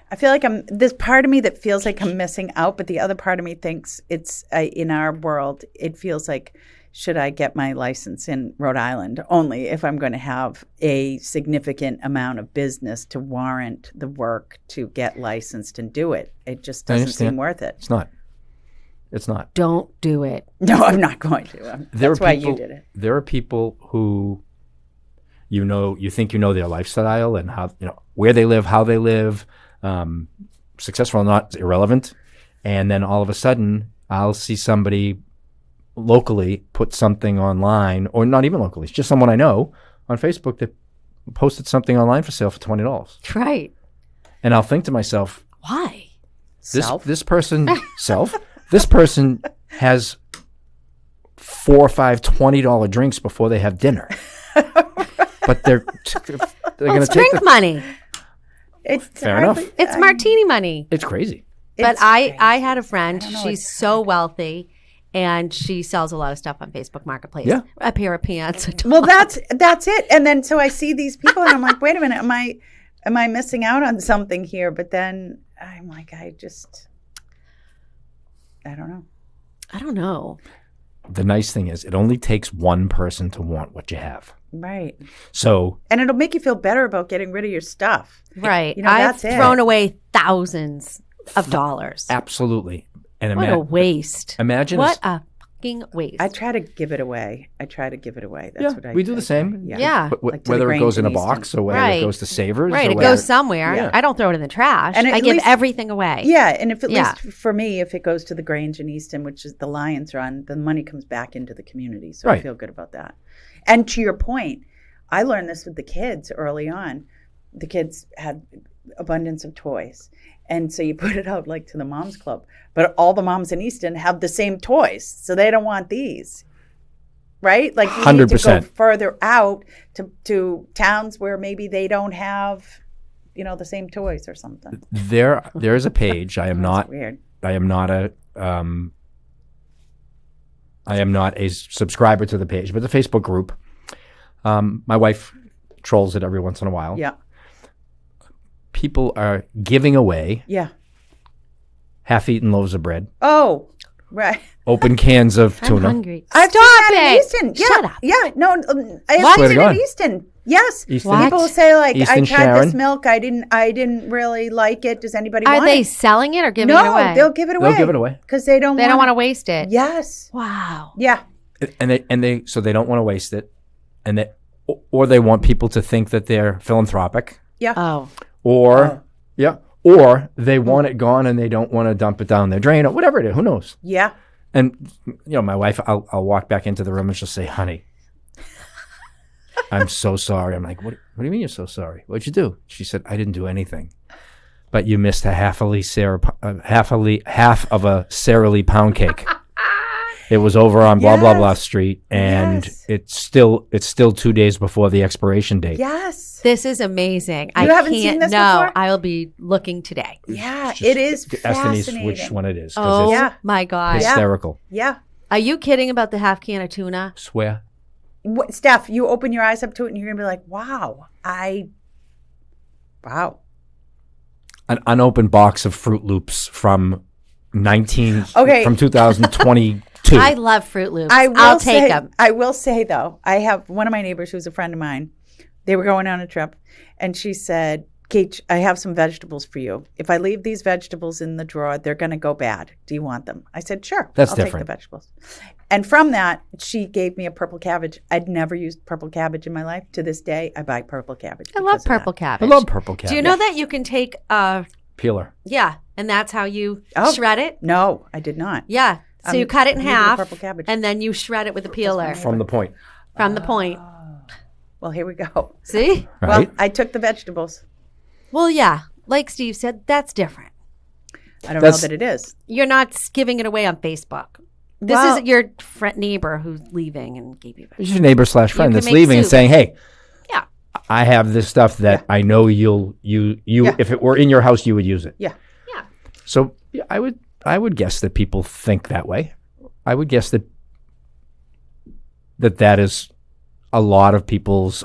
I feel like there's part of me that feels like I'm missing out, but the other part of me thinks it's in our world, it feels like, should I get my license in Rhode Island only if I'm going to have a significant amount of business to warrant the work to get licensed and do it? It just
I
doesn't
understand.
seem worth it.
It's not. It's not.
Don't do it.
No, I'm not going to.
There
That's
are
why
people,
you did it.
There are people who, you think you know their lifestyle and how, where they live, how they live, successful or not, is irrelevant. And then all of a sudden, I'll see somebody locally put something online, or not even locally, it's just someone I know on Facebook that posted something online for sale for $20.
Right.
And I'll think to myself,
Why?
this person this person has 4 or 5 $20 drinks before they have dinner. But they're going to
It's
take
drink money.
It's
Fair enough.
It's martini money.
It's crazy.
But
It's
I
crazy.
had a friend.
I don't know,
She's
it's
so wealthy, and she sells a lot of stuff on Facebook Marketplace.
Yeah.
A pair of pants.
Well, that's it. And then so I see these people, and I'm like, wait a minute, am I missing out on something here? But then I'm like, I don't know.
I don't know.
the nice thing is it only takes one person to want what you have.
Right.
So,
And it'll make you feel better about getting rid of your stuff.
Right.
You know,
I've
that's it.
thrown away thousands of dollars.
absolutely. And
What a waste.
imagine
What a fucking waste.
I try to give it away. That's what I
we do the same.
Yeah.
Like to the
whether it goes in a
Grange in
box or whether
Right.
it goes to Savers.
Right.
or
It
whether-
goes somewhere.
Yeah.
I don't throw it in the trash.
And
I
at
give
least-
everything away.
Yeah, and if at
Yeah.
least for me, if it goes to the Grange in Easton, which is the Lions run, the money comes back into the community. So I
Right.
feel good about that. And to your point, I learned this with the kids early on. The kids had abundance of toys. And so you put it out like to the moms club. But all the moms in Easton have the same toys. So they don't want these. Right? Like you need to go
100%.
further out to towns where maybe they don't have, the same toys or something.
There is a page. I am
That's
not
weird.
I am not a subscriber to the page, but the Facebook group. My wife trolls it every once in a while.
Yeah.
People are giving away
Yeah.
half-eaten loaves of bread,
Oh, right.
open cans of
I'm
tuna.
hungry.
I've
Stop
seen that in
it.
Easton. Yeah,
Shut up.
yeah. No, I
What?
have
Swear to
seen it
God.
in Easton. Yes.
Easton-
What?
People say like,
Easton
I tried
Sharon.
this milk. I didn't really like it. Does anybody
Are
want
they
it?
selling it or giving
No,
it away?
they'll give it away.
They'll give it away.
because they don't.
They don't want to waste it.
Yes.
Wow.
Yeah.
And they so they don't want to waste it, and they want people to think that they're philanthropic,
Yeah.
Oh.
or they want it gone and they don't want to dump it down their drain or whatever it is. Who knows?
Yeah.
And my wife, I'll walk back into the room and she'll say, "Honey, I'm so sorry." I'm like, "What do you mean you're so sorry? What'd you do?" She said, "I didn't do anything, but you missed a half of a Sara Lee pound cake. It was over on blah blah blah
Yes.
street, and
Yes.
it's still 2 days before the expiration date."
Yes.
This is amazing. I
haven't
can't
seen this
know.
before?
I'll be looking today.
Yeah.
Just
It is
ask Denise
fascinating.
which one it is,
Oh
because
Yeah.
my God.
it's hysterical.
Yeah.
Are you kidding about the half can of tuna?
Swear.
Steph, you open your eyes up to it and you're gonna be like, wow. Wow.
An unopened box of Fruit Loops from
Okay.
from 2022.
I love Fruit Loops.
I will
I'll
say,
take them.
I will say though, I have one of my neighbors who's a friend of mine. They were going on a trip, and she said, "Keach, I have some vegetables for you. If I leave these vegetables in the drawer, they're going to go bad. Do you want them?" I said, "Sure.
That's
I'll
different.
take the vegetables." And from that, she gave me a purple cabbage. I'd never used purple cabbage in my life. To this day, I buy purple cabbage.
I love
because of that.
purple
I
cabbage.
love purple cabbage.
Do you know that you can take
Peeler.
and that's how you
Oh.
shred it?
No, I did not.
Yeah. So you cut it in
new to the
half
purple cabbage.
and then you shred it with a peeler
From the point,
from the point.
Well, here we go.
See?
right?
Well, I took the vegetables.
Well, yeah. Like Steve said, that's different.
I don't
That's-
know that it is.
You're not giving it away on Facebook. This
Well-
is your neighbor who's leaving and gave you
It's your neighbor / friend
can
that's
make
leaving and
soup.
saying, "Hey,
Yeah.
I have this stuff that I know you if it were in your house, you would use it."
Yeah.
Yeah.
So yeah, I would guess that people think that way. I would guess that is a lot of people's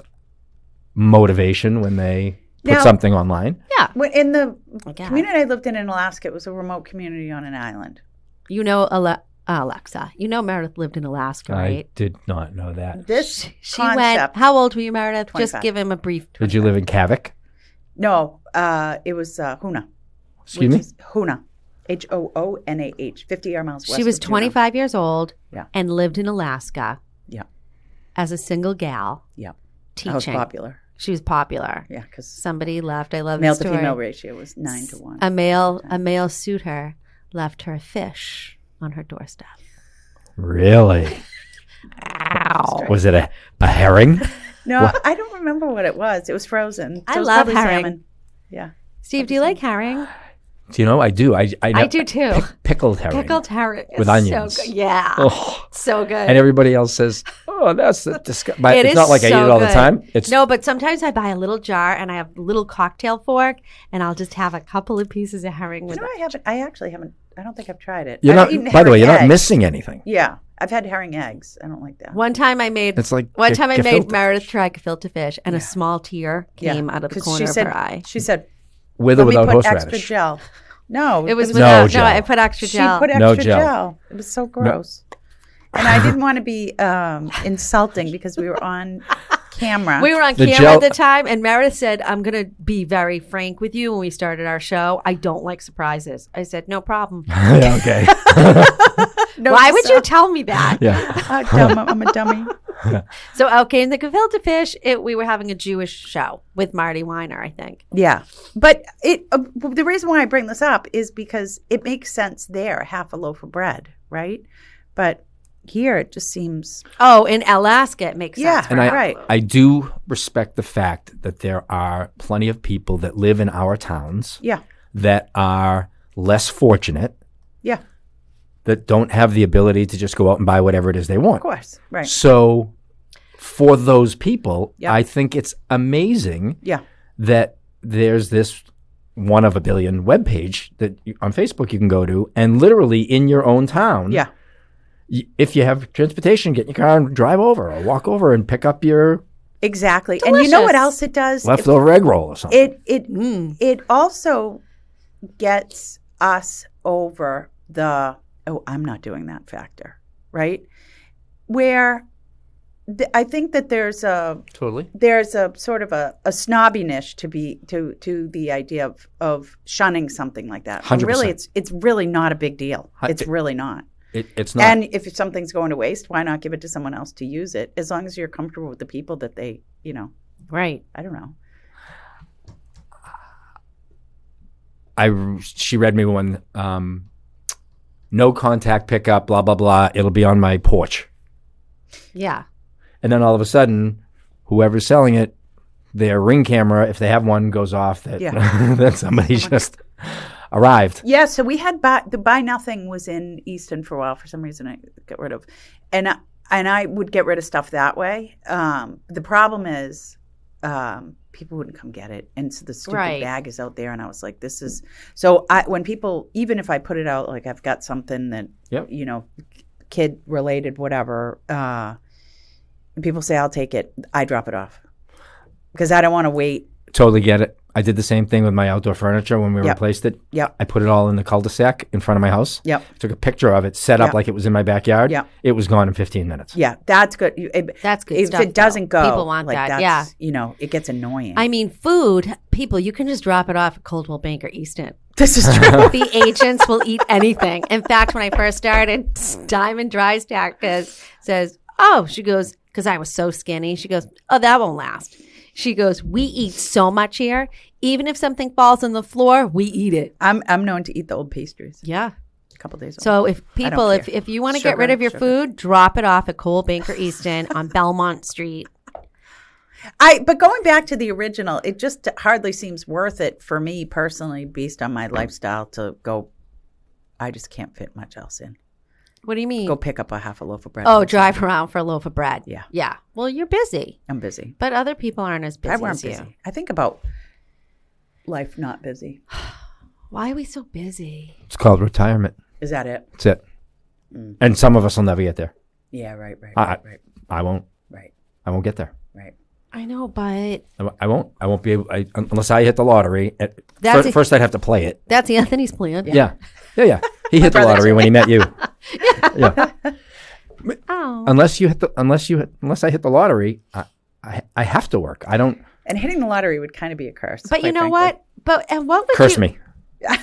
motivation when they put
Now-
something online.
Yeah.
In the
I guess.
community I lived in Alaska, it was a remote community on an island.
You know, Alexa, you know Meredith lived in Alaska,
I
right?
did not know that.
This
She
concept,
went, how old were you, Meredith?
25.
Just give him a brief.
Did you live in Kavik?
No, it was Hoonah.
Excuse me?
Hoonah. Hoonah. 50 air miles west.
She was
of Juneau.
25 years old
Yeah.
and lived in Alaska
Yeah.
as a single gal
Yeah.
teaching.
I was popular.
She was popular.
Yeah, because
Somebody left. I love
male
the
to
story.
female ratio was 9 to 1.
A male suitor left her a fish on her doorstep.
Really?
Ow.
Was it a herring?
No, I don't remember what it was. It was frozen.
I
So it was
love
probably
herring.
salmon. Yeah.
Steve, do you like herring?
Do you know? I do. I
do too.
Pickled herring.
Pickled herring.
With
is
onions.
So good. Yeah.
Oh.
So good.
And everybody else says, "Oh, that's disgusting." But
It
it's
is
not like I eat
so
it all the
good.
time. It's
No, but sometimes I buy a little jar and I have a little cocktail fork and I'll just have a couple of pieces of herring with
You know,
it.
I actually haven't. I don't think I've tried it.
you're
I've
not.
eaten
By the way,
herring
you're not
eggs.
missing anything.
Yeah, I've had herring eggs. I don't like that.
One time I made
It's like
I made
gefilte.
Meredith try gefilte fish and a small tear came out of the
'Cause
corner of her eye.
She said,
with or
"Let me
without
put extra
horseradish.
gel." No,
It was
No
without
gel.
I put extra
She
gel.
put
No
extra
gel.
gel. It was so gross. And I didn't want to be insulting because we were on camera.
We were on
The
camera
gel-
at the time, and Meredith said, I'm going to be very frank with you when we started our show. I don't like surprises. I said, no problem.
Yeah, okay.
No,
Why would you tell me that?
Yeah.
I'm a dummy.
So, okay, in the Gefilte Fish, we were having a Jewish show with Marty Weiner, I think.
Yeah. But the reason why I bring this up is because it makes sense there, half a loaf of bread, right? But here it just seems.
Oh, in Alaska, it makes sense.
And
right.
I do respect the fact that there are plenty of people that live in our towns
Yeah.
that are less fortunate,
Yeah.
that don't have the ability to just go out and buy whatever it is they want.
Of course. Right.
So for those people,
Yep.
I think it's amazing
Yeah.
that there's this one of a billion webpage that on Facebook you can go to, and literally in your own town,
Yeah.
if you have transportation, get in your car and drive over or walk over and pick up your
Exactly. And you know what else it does?
leftover egg roll or something.
It also gets us over the I'm not doing that factor, right? Where I think that there's a sort of a snobbiness to the idea of shunning something like that. And
100%.
really, it's really not a big deal. It's really not.
It's not.
And if something's going to waste, why not give it to someone else to use it? As long as you're comfortable with the people that they,
Right.
I don't know.
She read me one, no contact pickup, blah, blah, blah. It'll be on my porch.
Yeah.
And then all of a sudden, whoever's selling it, their Ring camera, if they have one, goes off that, that somebody just arrived.
Yeah, so we had the Buy Nothing was in Easton for a while. For some reason, I got rid of, and I would get rid of stuff that way. The problem is, people wouldn't come get it, and so the stupid bag is out there. And I was like, "This is." So when people, even if I put it out, like I've got something that kid related, whatever, and people say I'll take it, I drop it off because I don't want to wait.
Totally get it. I did the same thing with my outdoor furniture when we replaced it.
Yep.
I put it all in the cul-de-sac in front of my house.
Yep.
Took a picture of it, set up like it was in my backyard.
Yep.
It was gone in 15 minutes.
Yeah, that's good.
That's good
if
stuff.
it doesn't go,
people want
like,
that.
that's,
Yeah.
It gets annoying.
I mean, food, people, you can just drop it off at Coldwell Bank or Easton.
This is true.
The agents will eat anything. In fact, when I first started, Diamond Drystack says, she goes, because I was so skinny, she goes, that won't last. She goes, we eat so much here. Even if something falls on the floor, we eat it.
I'm known to eat the old pastries.
Yeah.
A couple days old.
So if people,
care.
if you want to get rid of your food, drop it off at Coldwell Bank or Easton on Belmont Street.
But going back to the original, it just hardly seems worth it for me personally, based on my lifestyle, to go. I just can't fit much else in.
What do you mean?
Go pick up a half a loaf of bread.
Oh, drive around for a loaf of bread.
Yeah.
Yeah. Well, you're busy.
I'm busy.
But other people aren't as busy
I weren't
as you.
busy. I think about life not busy.
Why are we so busy?
It's called retirement.
Is that it?
That's it. And some of us will never get there.
Yeah, right.
I won't.
Right.
I won't get there.
Right.
I know, but
I won't be able, unless I hit the lottery.
That's
First, I'd have to play it.
that's Anthony's plan.
Yeah. He hit the lottery when he met you. Yeah.
Oh.
Unless I hit the lottery, I have to work. I don't.
And hitting the lottery would kind of be a curse.
But you
quite
know
frankly.
what? And what would
Curse
you
me.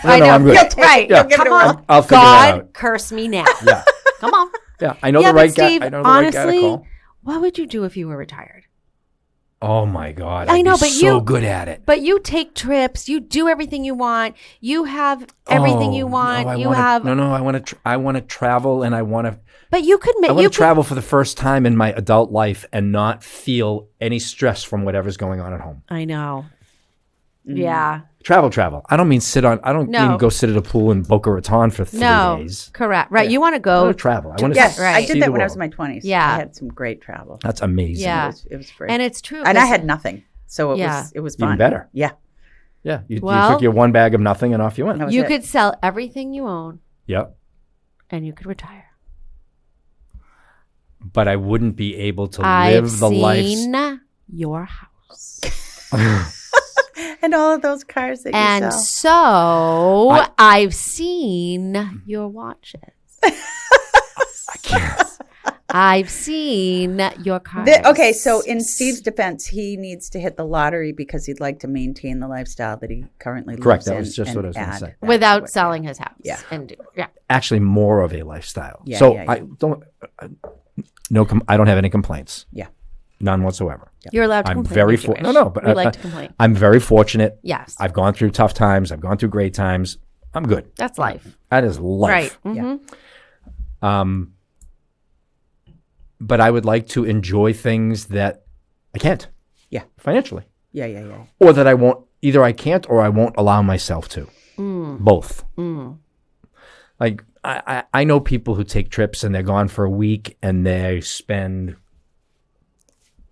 I know.
I'm good.
Right.
Yeah.
Come on.
I'll figure that
God,
out.
curse me now.
Yeah.
Come on.
Yeah. I know
Yeah,
the right
but
guy.
Steve,
I know the right guy to
honestly,
call.
what would you do if you were retired?
Oh my God!
I know,
I'd be
but
so
you-
good at it.
But you take trips. You do everything you want. You have everything you want.
I want to travel, and I want to.
But you could make.
I want
You
to travel for the first time in my adult life and not feel any stress from whatever's going on at home.
I know. Yeah.
Travel. I don't mean sit on. I don't
No.
mean go sit at a pool in Boca Raton for 3
No.
days.
Correct. Right. You want to
I
go.
want to travel. I want to
Yes,
Right.
I did
see
that
the
when I was
world.
in my 20s.
Yeah.
I had some great travel.
That's amazing.
Yeah.
It was great.
And it's true.
And I
'cause-
had nothing. So it
Yeah.
was fun.
Even better.
Yeah.
Yeah. You
Well-
took your one bag of nothing and off you went.
That was
You
it.
could sell everything you own
Yep.
and you could retire.
But I wouldn't be able to
I've
live the life.
seen your house.
And all of those cars that you
And
sell.
so I've seen your watches.
I can't.
I've seen your cars.
Okay, so in Steve's defense, he needs to hit the lottery because he'd like to maintain the lifestyle that he currently
Correct,
lives
that
in.
was just what I was gonna
add
say.
that to
Without
it.
selling his house.
Yeah.
And
Actually, more of a lifestyle.
Yeah,
so
yeah, yeah.
I don't. I don't have any complaints.
Yeah.
None whatsoever.
You're allowed to
I'm
complain.
very
if you wish.
but
we like to complain.
I'm very fortunate.
Yes.
I've gone through tough times. I've gone through great times. I'm good.
That's life.
That is life.
Right.
Yeah.
But I would like to enjoy things that I can't.
Yeah.
Financially.
Yeah, yeah, yeah.
Or that I won't. Either I can't or I won't allow myself to. Both. Like I know people who take trips and they're gone for a week and they spend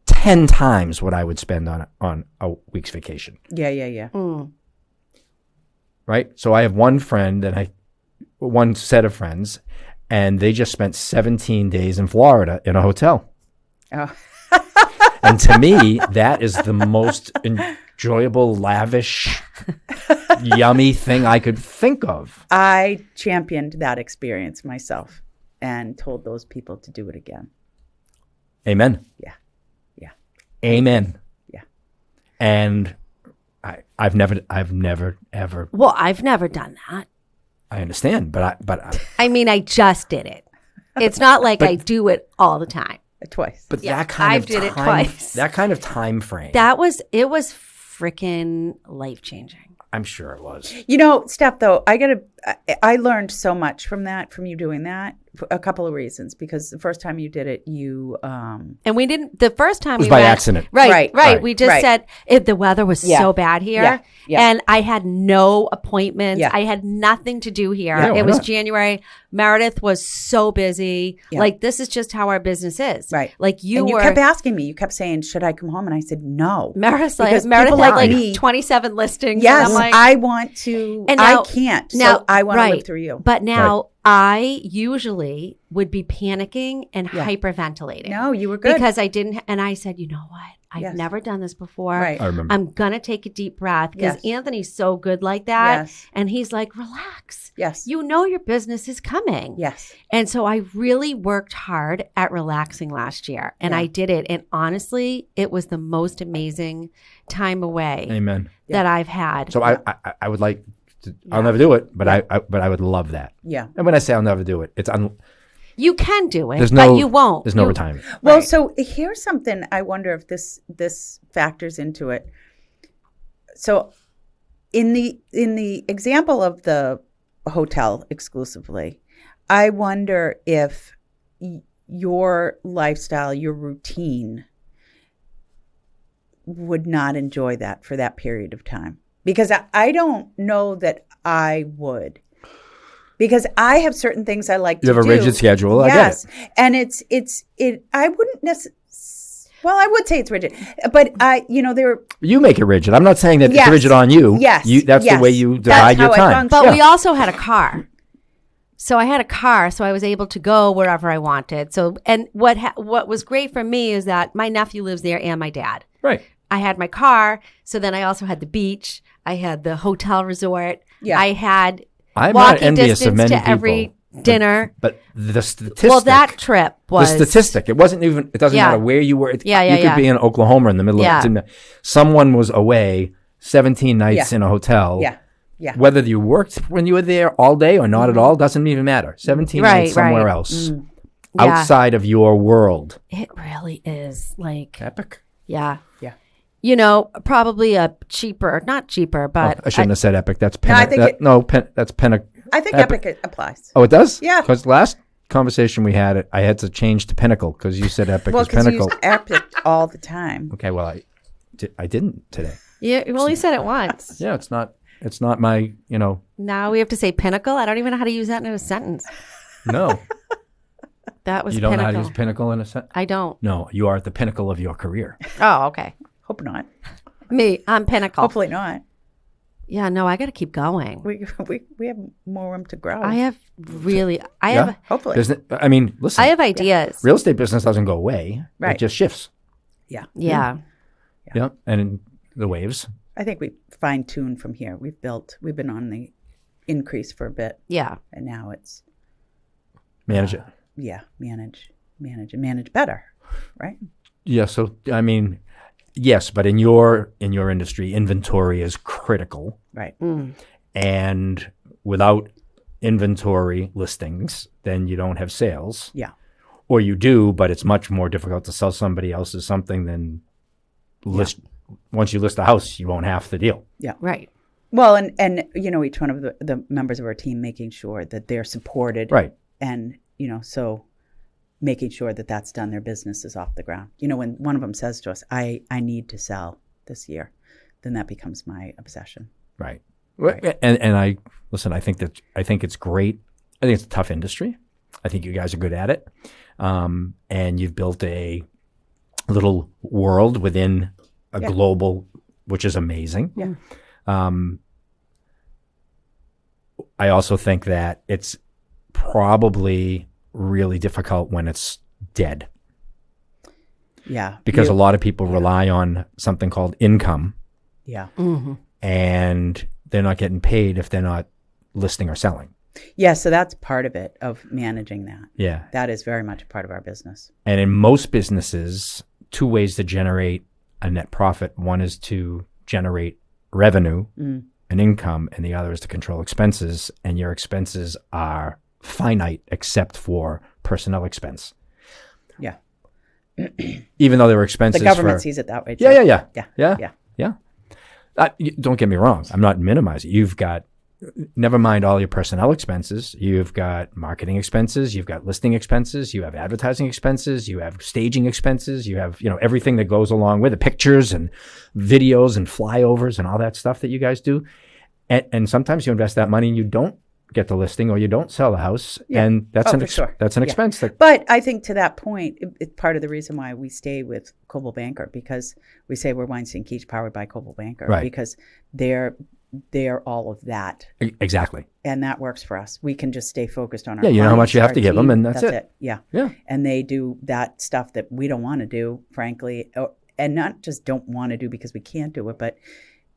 10 times what I would spend on a week's vacation.
Yeah, yeah, yeah.
Right? So I have one friend and one set of friends, and they just spent 17 days in Florida in a hotel.
Oh.
And to me, that is the most enjoyable, lavish, yummy thing I could think of.
I championed that experience myself and told those people to do it again.
Amen.
Yeah. Yeah.
Amen.
Yeah.
And I've never ever.
Well, I've never done that.
I understand, but
I mean, I just did it. It's not like I do it all the time.
Twice.
But
Yeah,
that kind
I've
of
did it
time,
twice.
that kind of time frame.
It was freaking life changing.
I'm sure it was.
You know, Steph, though, I learned so much from you doing that, for a couple of reasons. Because the first time you did it, you
And we didn't, the first time
It was
we
by
went,
accident.
Right.
Right.
We just
Right.
said the weather was
Yeah.
so bad here.
Yeah. Yeah.
And I had no appointments.
Yeah.
I had nothing to do here.
Yeah, why
It was
not?
January. Meredith was so busy.
Yeah.
Like, this is just how our business is.
Right.
Like, you
and you
were.
kept asking me. You kept saying, "Should I come home?" And I said, "No."
Meredith
Because
had
people
like
like me-
27 listings.
Yes,
And I'm like,
I want to.
And now-
I can't.
now-
so I want to
right.
live through you.
But now I usually would be panicking and
Yeah.
hyperventilating.
No, you were good.
Because I didn't, and I said, you know what? I've
Yes.
never done this before.
Right.
I remember.
I'm going to take a deep breath because
Yes.
Anthony's so good like that.
Yes.
And he's like, relax.
Yes.
You know your business is coming.
Yes.
And so I really worked hard at relaxing last year. And
Yeah.
I did it. And honestly, it was the most amazing time away
Amen.
that I've had.
So I would like to, I'll never do it, but I would love that.
Yeah.
And when I say I'll never do it, it's
you can do it,
there's
but
no
you won't.
There's no
You-
retirement.
Well,
Right.
so here's something I wonder if this factors into it. So in the example of the hotel exclusively, I wonder if your lifestyle, your routine would not enjoy that for that period of time. Because I don't know that I would. Because I have certain things I like to
You
do.
have a rigid schedule.
Yes.
I get it.
And I wouldn't necessarily, well, I would say it's rigid, but
You make it rigid. I'm not saying that
Yes.
it's rigid on you.
Yes.
That's
Yes.
the way you
That's
divide your
how I
time.
function.
But
Yeah.
we also had a car. So I had a car, so I was able to go wherever I wanted. So, and what was great for me is that my nephew lives there and my dad.
Right.
I had my car, so then I also had the beach. I had the hotel resort.
Yeah.
I had
I'm not
walking
envious of
distance
many
to
people.
every dinner.
But the statistic.
Well, that trip was
the statistic. It wasn't even. It doesn't
Yeah.
matter where you were.
Yeah,
You
yeah,
could
yeah.
be in Oklahoma in the middle
Yeah.
of. Someone was away 17 nights
Yeah.
in a hotel.
Yeah. Yeah.
Whether you worked when you were there all day or not at all doesn't even matter. 17
Right,
nights somewhere
right.
else,
Yeah.
outside of your world.
It really is like
Epic.
yeah.
Yeah.
You know, probably not cheaper, but
I shouldn't have said epic. That's
No, I think
that's Pena.
I think
Epic.
Epic applies.
Oh, it does?
Yeah.
Because last conversation we had, I had to change to Pinnacle because you said epic
Well,
is
because you
Pinnacle.
use Epic all the time.
Okay, well, I didn't today.
you only said it once.
Yeah, it's not my,
Now we have to say pinnacle. I don't even know how to use that in a sentence.
no.
That was
You don't know
pinnacle.
how to use Pinnacle in a sentence?
I don't.
No, you are at the pinnacle of your career.
Oh, okay.
Hope not.
Me, I'm pinnacle.
Hopefully not.
Yeah, no, I got to keep going.
We have more room to grow.
I have
Yeah?
Hopefully.
Listen,
I have ideas.
real estate business doesn't go away.
Right.
It just shifts.
Yeah.
Yeah.
Yeah. And in the waves.
I think we fine-tuned from here. We've been on the increase for a bit,
Yeah.
and now it's
Manage it.
manage. manage better, right?
Yeah. So I mean, yes, but in your industry, inventory is critical,
Right.
and without inventory listings, then you don't have sales.
Yeah.
Or you do, but it's much more difficult to sell somebody else's something than list. Once you list a house, you own half the deal.
Yeah.
Right.
Well, and each one of the members of our team making sure that they're supported.
Right.
And, so making sure that that's done, their business is off the ground. When one of them says to us, I need to sell this year, then that becomes my obsession.
Right. And I think it's great. I think it's a tough industry. I think you guys are good at it. And you've built a little world within a global, which is amazing.
Yeah.
I also think that it's probably really difficult when it's dead.
Yeah.
Because a lot of people rely on something called income.
Yeah.
Mm-hmm.
And they're not getting paid if they're not listing or selling.
Yeah, so that's part of it, of managing that.
Yeah.
That is very much a part of our business.
And in most businesses, two ways to generate a net profit. One is to generate revenue and income, and the other is to control expenses. And your expenses are finite except for personnel expense.
Yeah.
Even though there were expenses
The government sees it that way too.
Yeah. Don't get me wrong. I'm not minimizing. You've got, never mind all your personnel expenses. You've got marketing expenses. You've got listing expenses. You have advertising expenses. You have staging expenses. You have, everything that goes along with it, pictures and videos and flyovers and all that stuff that you guys do. And sometimes you invest that money and you don't get the listing or you don't sell the house.
Yeah.
And that's
sure.
expense.
But I think to that point, it's part of the reason why we stay with Coldwell Banker, because we say we're Weinstein Keach powered by Coldwell Banker,
Right.
because they're all of that.
Exactly.
And that works for us. We can just stay focused on our
Yeah, you know how
clients,
much you have
our
to give them,
team.
and that's it.
Yeah.
Yeah.
And they do that stuff that we don't want to do, frankly, and not just don't want to do because we can't do it, but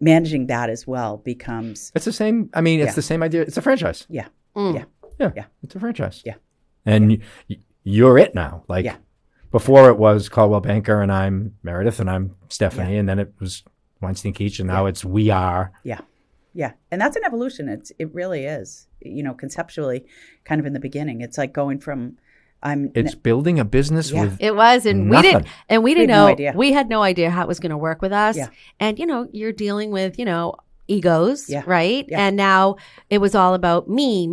managing that as well becomes.
It's the same. I mean, it's the same idea. It's a franchise.
Yeah.
Mm.
Yeah.
It's a franchise.
Yeah.
And you're it now. Like before it was Caldwell Banker and I'm Meredith and I'm Stephanie, and then it was Weinstein Keach, and now it's we are.
Yeah. Yeah. And that's an evolution. It really is, conceptually, kind of in the beginning. It's like going from
It's building a business with
It was, and
nothing.
we didn't
had
know.
no idea.
We had no idea how it was going to work with us.
Yeah.
And you're dealing with egos,
Yeah.
right?
Yeah.
And now it was all about me,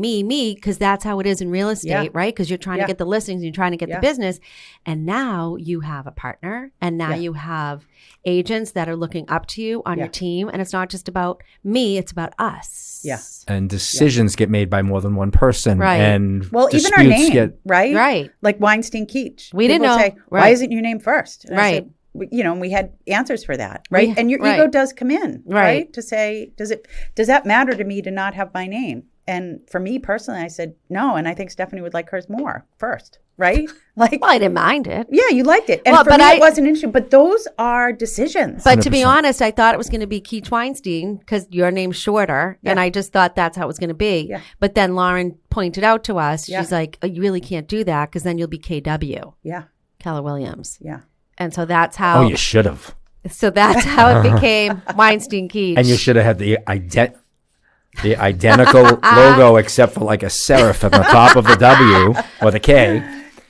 because that's how it is in real estate,
Yeah.
right? Because you're trying to get the listings, you're trying to get
Yeah.
the business, and now you have a partner, and now you have agents that are looking up to you on your team, and it's not just about me; it's about us.
Yeah.
And decisions get made by more than one person.
Right.
And
Well, even our
disputes
name, right?
Right.
Like Weinstein Keach.
We didn't
People
know.
say, why
Right.
isn't your name first? And I
Right.
said, and we had answers for that, right? And your
right.
ego does come in,
Right.
right? To say, does that matter to me to not have my name? And for me personally, I said no, and I think Stephanie would like hers more first, right? Like,
Well, I didn't mind it.
yeah, you liked it, and
Well,
for
but
me,
I-
it wasn't an issue. But those are decisions.
But to be
100%.
honest, I thought it was going to be Keach Weinstein because your name's shorter. And I just thought that's how it was going to be.
Yeah.
But then Lauren pointed out to us,
Yeah.
she's like, oh, you really can't do that because then you'll be KW,
yeah,
Keller Williams.
yeah,
And so that's how
you should have.
so that's how it became Weinstein Keach.
And you should have had the identical logo except for like a serif at the top of the W or the K.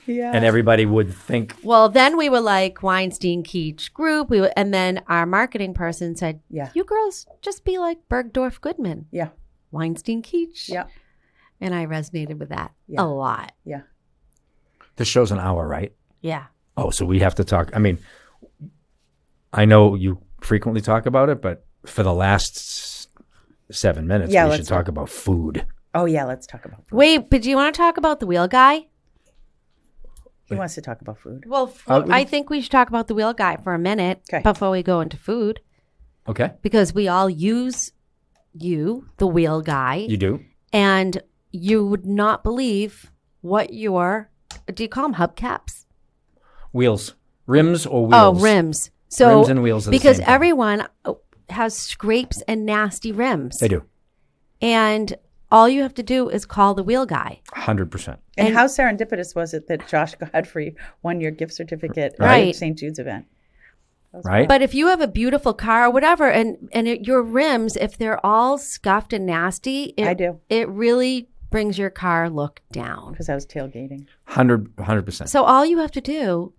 yeah.
And everybody would think,
Well, then we were like Weinstein Keach Group. And then our marketing person said,
Yeah.
you girls just be like Bergdorf Goodman,
yeah,
Weinstein Keach.
yeah,
And I resonated with that
Yeah.
a lot.
yeah.
this show's an hour, right?
Yeah.
Oh, so we have to talk. I mean, I know you frequently talk about it, but for the last 7 minutes,
Yeah,
we
let's
should talk about food.
Oh yeah, let's talk about food.
Wait, but do you want to talk about the wheel guy?
He wants to talk about food.
Well,
we-
I think we should talk about the wheel guy for a minute
'Kay.
before we go into food
Okay.
because we all use the wheel guy,
You do?
and you would not believe what do you call them hubcaps?
Wheels. Rims or wheels?
Oh, rims. So
Rims and wheels are the
because
same thing.
everyone has scrapes and nasty rims.
They do.
And all you have to do is call the wheel guy.
100%.
And how serendipitous was it that Josh Godfrey won your gift certificate
Right.
at St. Jude's event?
Right?
But if you have a beautiful car or whatever, your rims, if they're all scuffed and nasty,
I do.
It really brings your car look down.
Because I was tailgating.
100%.
So all you have to do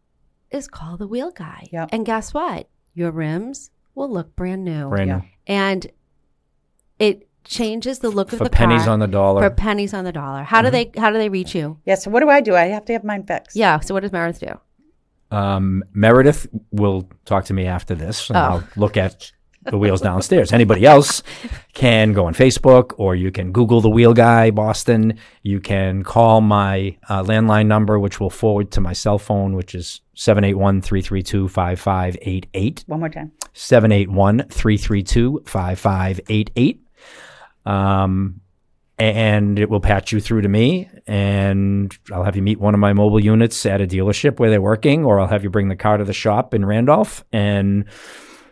is call the wheel guy.
Yep.
And guess what? Your rims will look brand new.
Brand new.
And it changes the look of
For
the car.
pennies on the dollar.
For pennies on the dollar. How do they reach you?
Yeah, so what do? I have to have mine fixed.
Yeah. So what does Meredith do?
Meredith will talk to me after this, and
Oh.
I'll look at the wheels downstairs. Anybody else can go on Facebook, or you can Google the Wheel Guy Boston. You can call my landline number, which will forward to my cell phone, which is 781-332-5588.
One more time.
781-332-5588. And it will patch you through to me, and I'll have you meet one of my mobile units at a dealership where they're working, or I'll have you bring the car to the shop in Randolph, and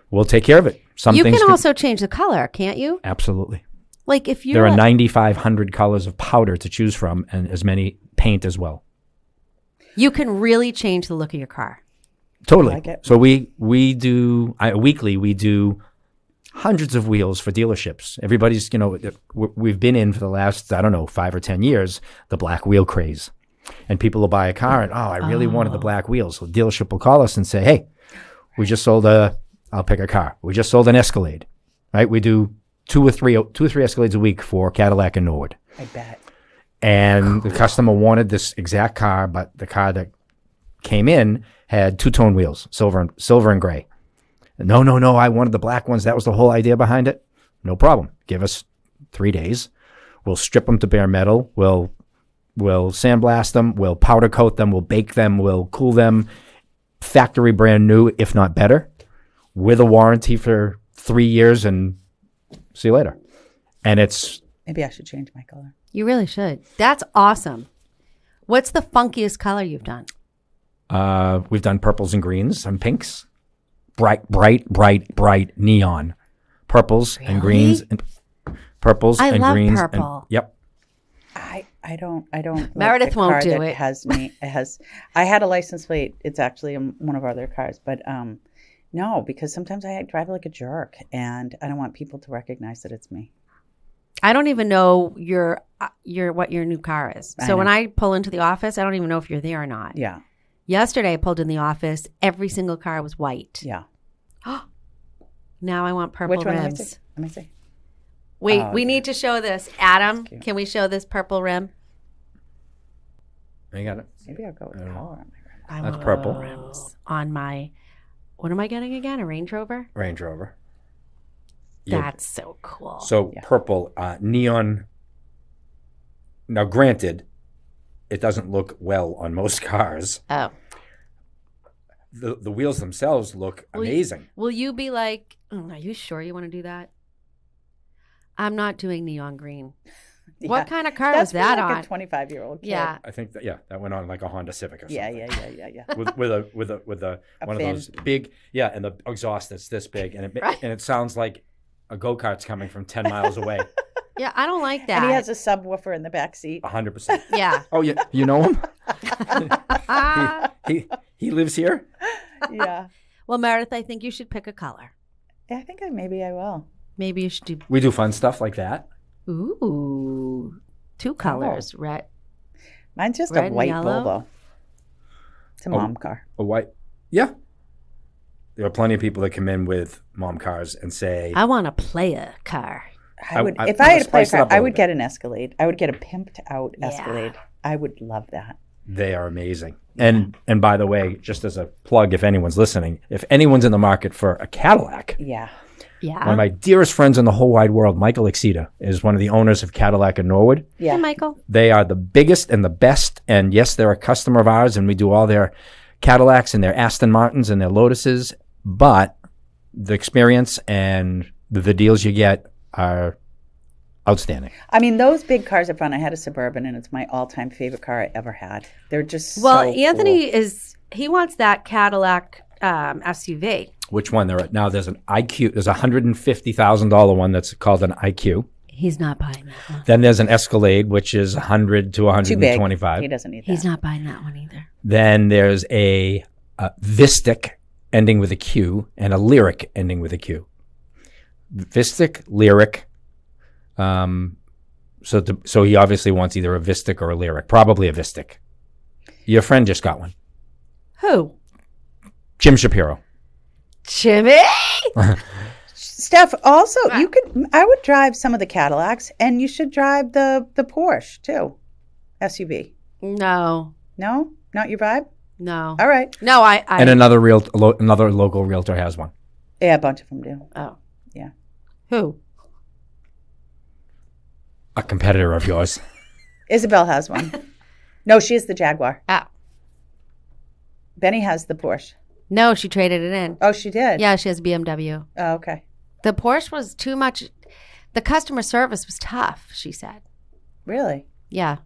we'll take care of it.
You can also change the color, can't you?
Absolutely.
Like if you
There are 9,500 colors of powder to choose from, and as many paint as well.
you can really change the look of your car.
Totally.
I like it.
So we do weekly. We do hundreds of wheels for dealerships. Everybody's, we've been in for the last, 5 or 10 years, the black wheel craze. And people will buy a car and, I really wanted the black wheels. So the dealership will call us and say, hey, we just sold I'll pick a car. We just sold an Escalade, right? We do two or three Escalades a week for Cadillac and Norwood.
I bet.
And the customer wanted this exact car, but the car that came in had two-tone wheels, silver and gray. No, I wanted the black ones. That was the whole idea behind it. No problem. Give us 3 days. We'll strip them to bare metal. We'll sandblast them. We'll powder coat them. We'll bake them. We'll cool them. Factory brand new, if not better, with a warranty for 3 years, and see you later. And it's
Maybe I should change my color.
You really should. That's awesome. What's the funkiest color you've done?
we've done purples and greens and pinks. Bright neon. Purples and greens and purples
I
and
love
greens.
purple.
Yep.
I don't. Like
Meredith
the
won't
car
do
that
it.
I had a license plate. It's actually one of our other cars, but no, because sometimes I drive like a jerk, and I don't want people to recognize that it's me.
I don't even know what your new car is.
I
So
know.
when I pull into the office, I don't even know if you're there or not.
Yeah,
Yesterday I pulled in the office. Every single car was white.
yeah.
Now I want purple
Which one?
rims.
Let me see.
Wait,
Oh,
we
yeah.
need to show this. Adam,
cute.
can we show this purple rim?
You got it.
Maybe I'll go with color.
I
That's
want
purple.
rims on my, what am I getting again? A Range Rover?
Range Rover. Yeah.
That's so cool.
So purple, neon. Now, granted, it doesn't look well on most cars.
Oh.
The wheels themselves look amazing.
Will you be like, are you sure you want to do that? I'm not doing neon green.
Yeah.
What kind of car
That's
is that
for like
on?
a 25-year-old kid.
Yeah.
I think that went on like a Honda Civic or something.
Yeah.
with a one of
fin.
those big and the exhaust that's this big and it sounds like a go-kart's coming from 10 miles away.
Yeah, I don't like that.
And he has a subwoofer in the back seat.
100%.
Yeah.
Oh, yeah, you know him? he lives here.
Yeah.
Well, Meredith, I think you should pick a color.
I think maybe I will.
Maybe you should do,
We do fun stuff like that.
two colors, red.
Mine's just
Red
a
and
white
yellow?
Volvo. It's a mom car.
A white. Yeah. There are plenty of people that come in with mom cars and say,
I want a player car.
I would,
I-
if I had to play a
spice it
car,
up a
I
little
would
bit.
get an Escalade. I would get a pimped out
Yeah.
Escalade. I would love that.
they are amazing. And by the way, just as a plug, if anyone's listening, if anyone's in the market for a Cadillac,
Yeah.
Yeah.
one of my dearest friends in the whole wide world, Michael Exita, is one of the owners of Cadillac in Norwood.
Yeah.
Hey, Michael.
They are the biggest and the best. And yes, they're a customer of ours, and we do all their Cadillacs and their Aston Martins and their Lotuses. But the experience and the deals you get are outstanding.
I mean, those big cars up front, I had a Suburban, and it's my all-time favorite car I ever had. They're just
Well,
so
Anthony
cool.
he wants that Cadillac SUV.
Which one? There's an IQ. There's a $150,000 one that's called an IQ.
He's not buying that one.
Then there's an Escalade, which is 100 to
Too big.
125.
He doesn't need that.
He's not buying that one either.
Then there's a Vistic ending with a Q and a Lyric ending with a Q. Vistic, Lyric. So he obviously wants either a Vistic or a Lyric. Probably a Vistic. Your friend just got one.
Who?
Jim Shapiro.
Jimmy?
Steph, also, I would drive some of the Cadillacs, and you should drive the Porsche, too. SUV.
No.
No? Not your vibe?
No.
All right.
No, I
And another local realtor has one.
Yeah, a bunch of them do.
Oh.
Yeah.
Who?
A competitor of yours.
Isabel has one. No, she has the Jaguar.
Oh.
Benny has the Porsche.
No, she traded it in.
Oh, she did?
Yeah, she has a BMW.
Oh, okay.
The Porsche was too much. The customer service was tough, she said.
Really?
Yeah.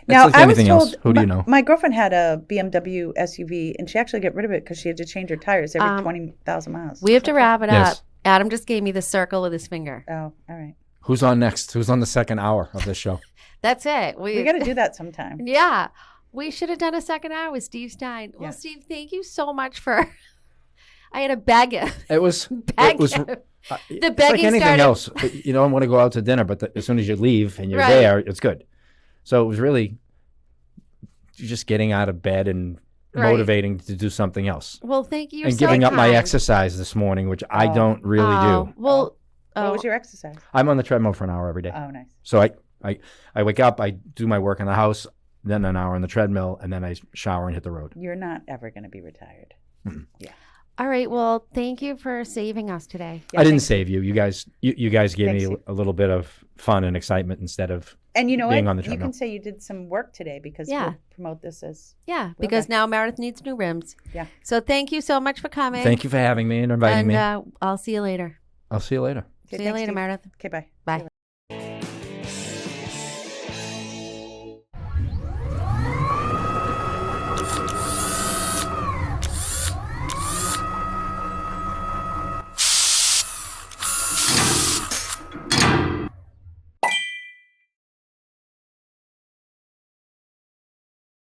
Now,
like
I was
anything
told,
else. Who do you know?
My girlfriend had a BMW SUV, and she actually got rid of it because she had to change her tires every 20,000 miles.
We have to wrap it
Yes.
up. Adam just gave me the circle with his finger.
Oh, all right.
Who's on next? Who's on the second hour of this show?
That's it.
We got to do that sometime.
Yeah. We should have done a second hour with Steve Stein.
Yeah.
Well, Steve, thank you so much for. I had to beg him.
It was.
Beg
It was.
him.
It's
The
like
begging
anything
started.
else. You don't want to go out to dinner, but as soon as you leave and you're
Right.
there, it's good. So it was really just getting out of bed and
Right.
motivating to do something else.
Well, thank you. You're
And
so
giving up my
kind.
exercise this morning, which I don't really do.
Well,
What was your exercise?
I'm on the treadmill for an hour every day.
Oh, nice.
So I wake up, I do my work in the house, then an hour on the treadmill, and then I shower and hit the road.
You're not ever going to be retired.
all right. Well, thank you for saving us today.
Yeah,
I didn't
thanks.
save you. You guys gave
Thanks,
me
Steve.
a little bit of fun and excitement instead of
And you know
being
what?
on the
You
treadmill.
can say you did some work today because
Yeah.
we'll promote this as.
Yeah, because now Meredith needs new rims.
Yeah.
So thank you so much for coming.
Thank you for having me and inviting
and
me.
I'll see you later.
I'll see you later.
Okay,
See you
thanks,
later,
Steve.
Meredith.
Okay, bye.
Bye.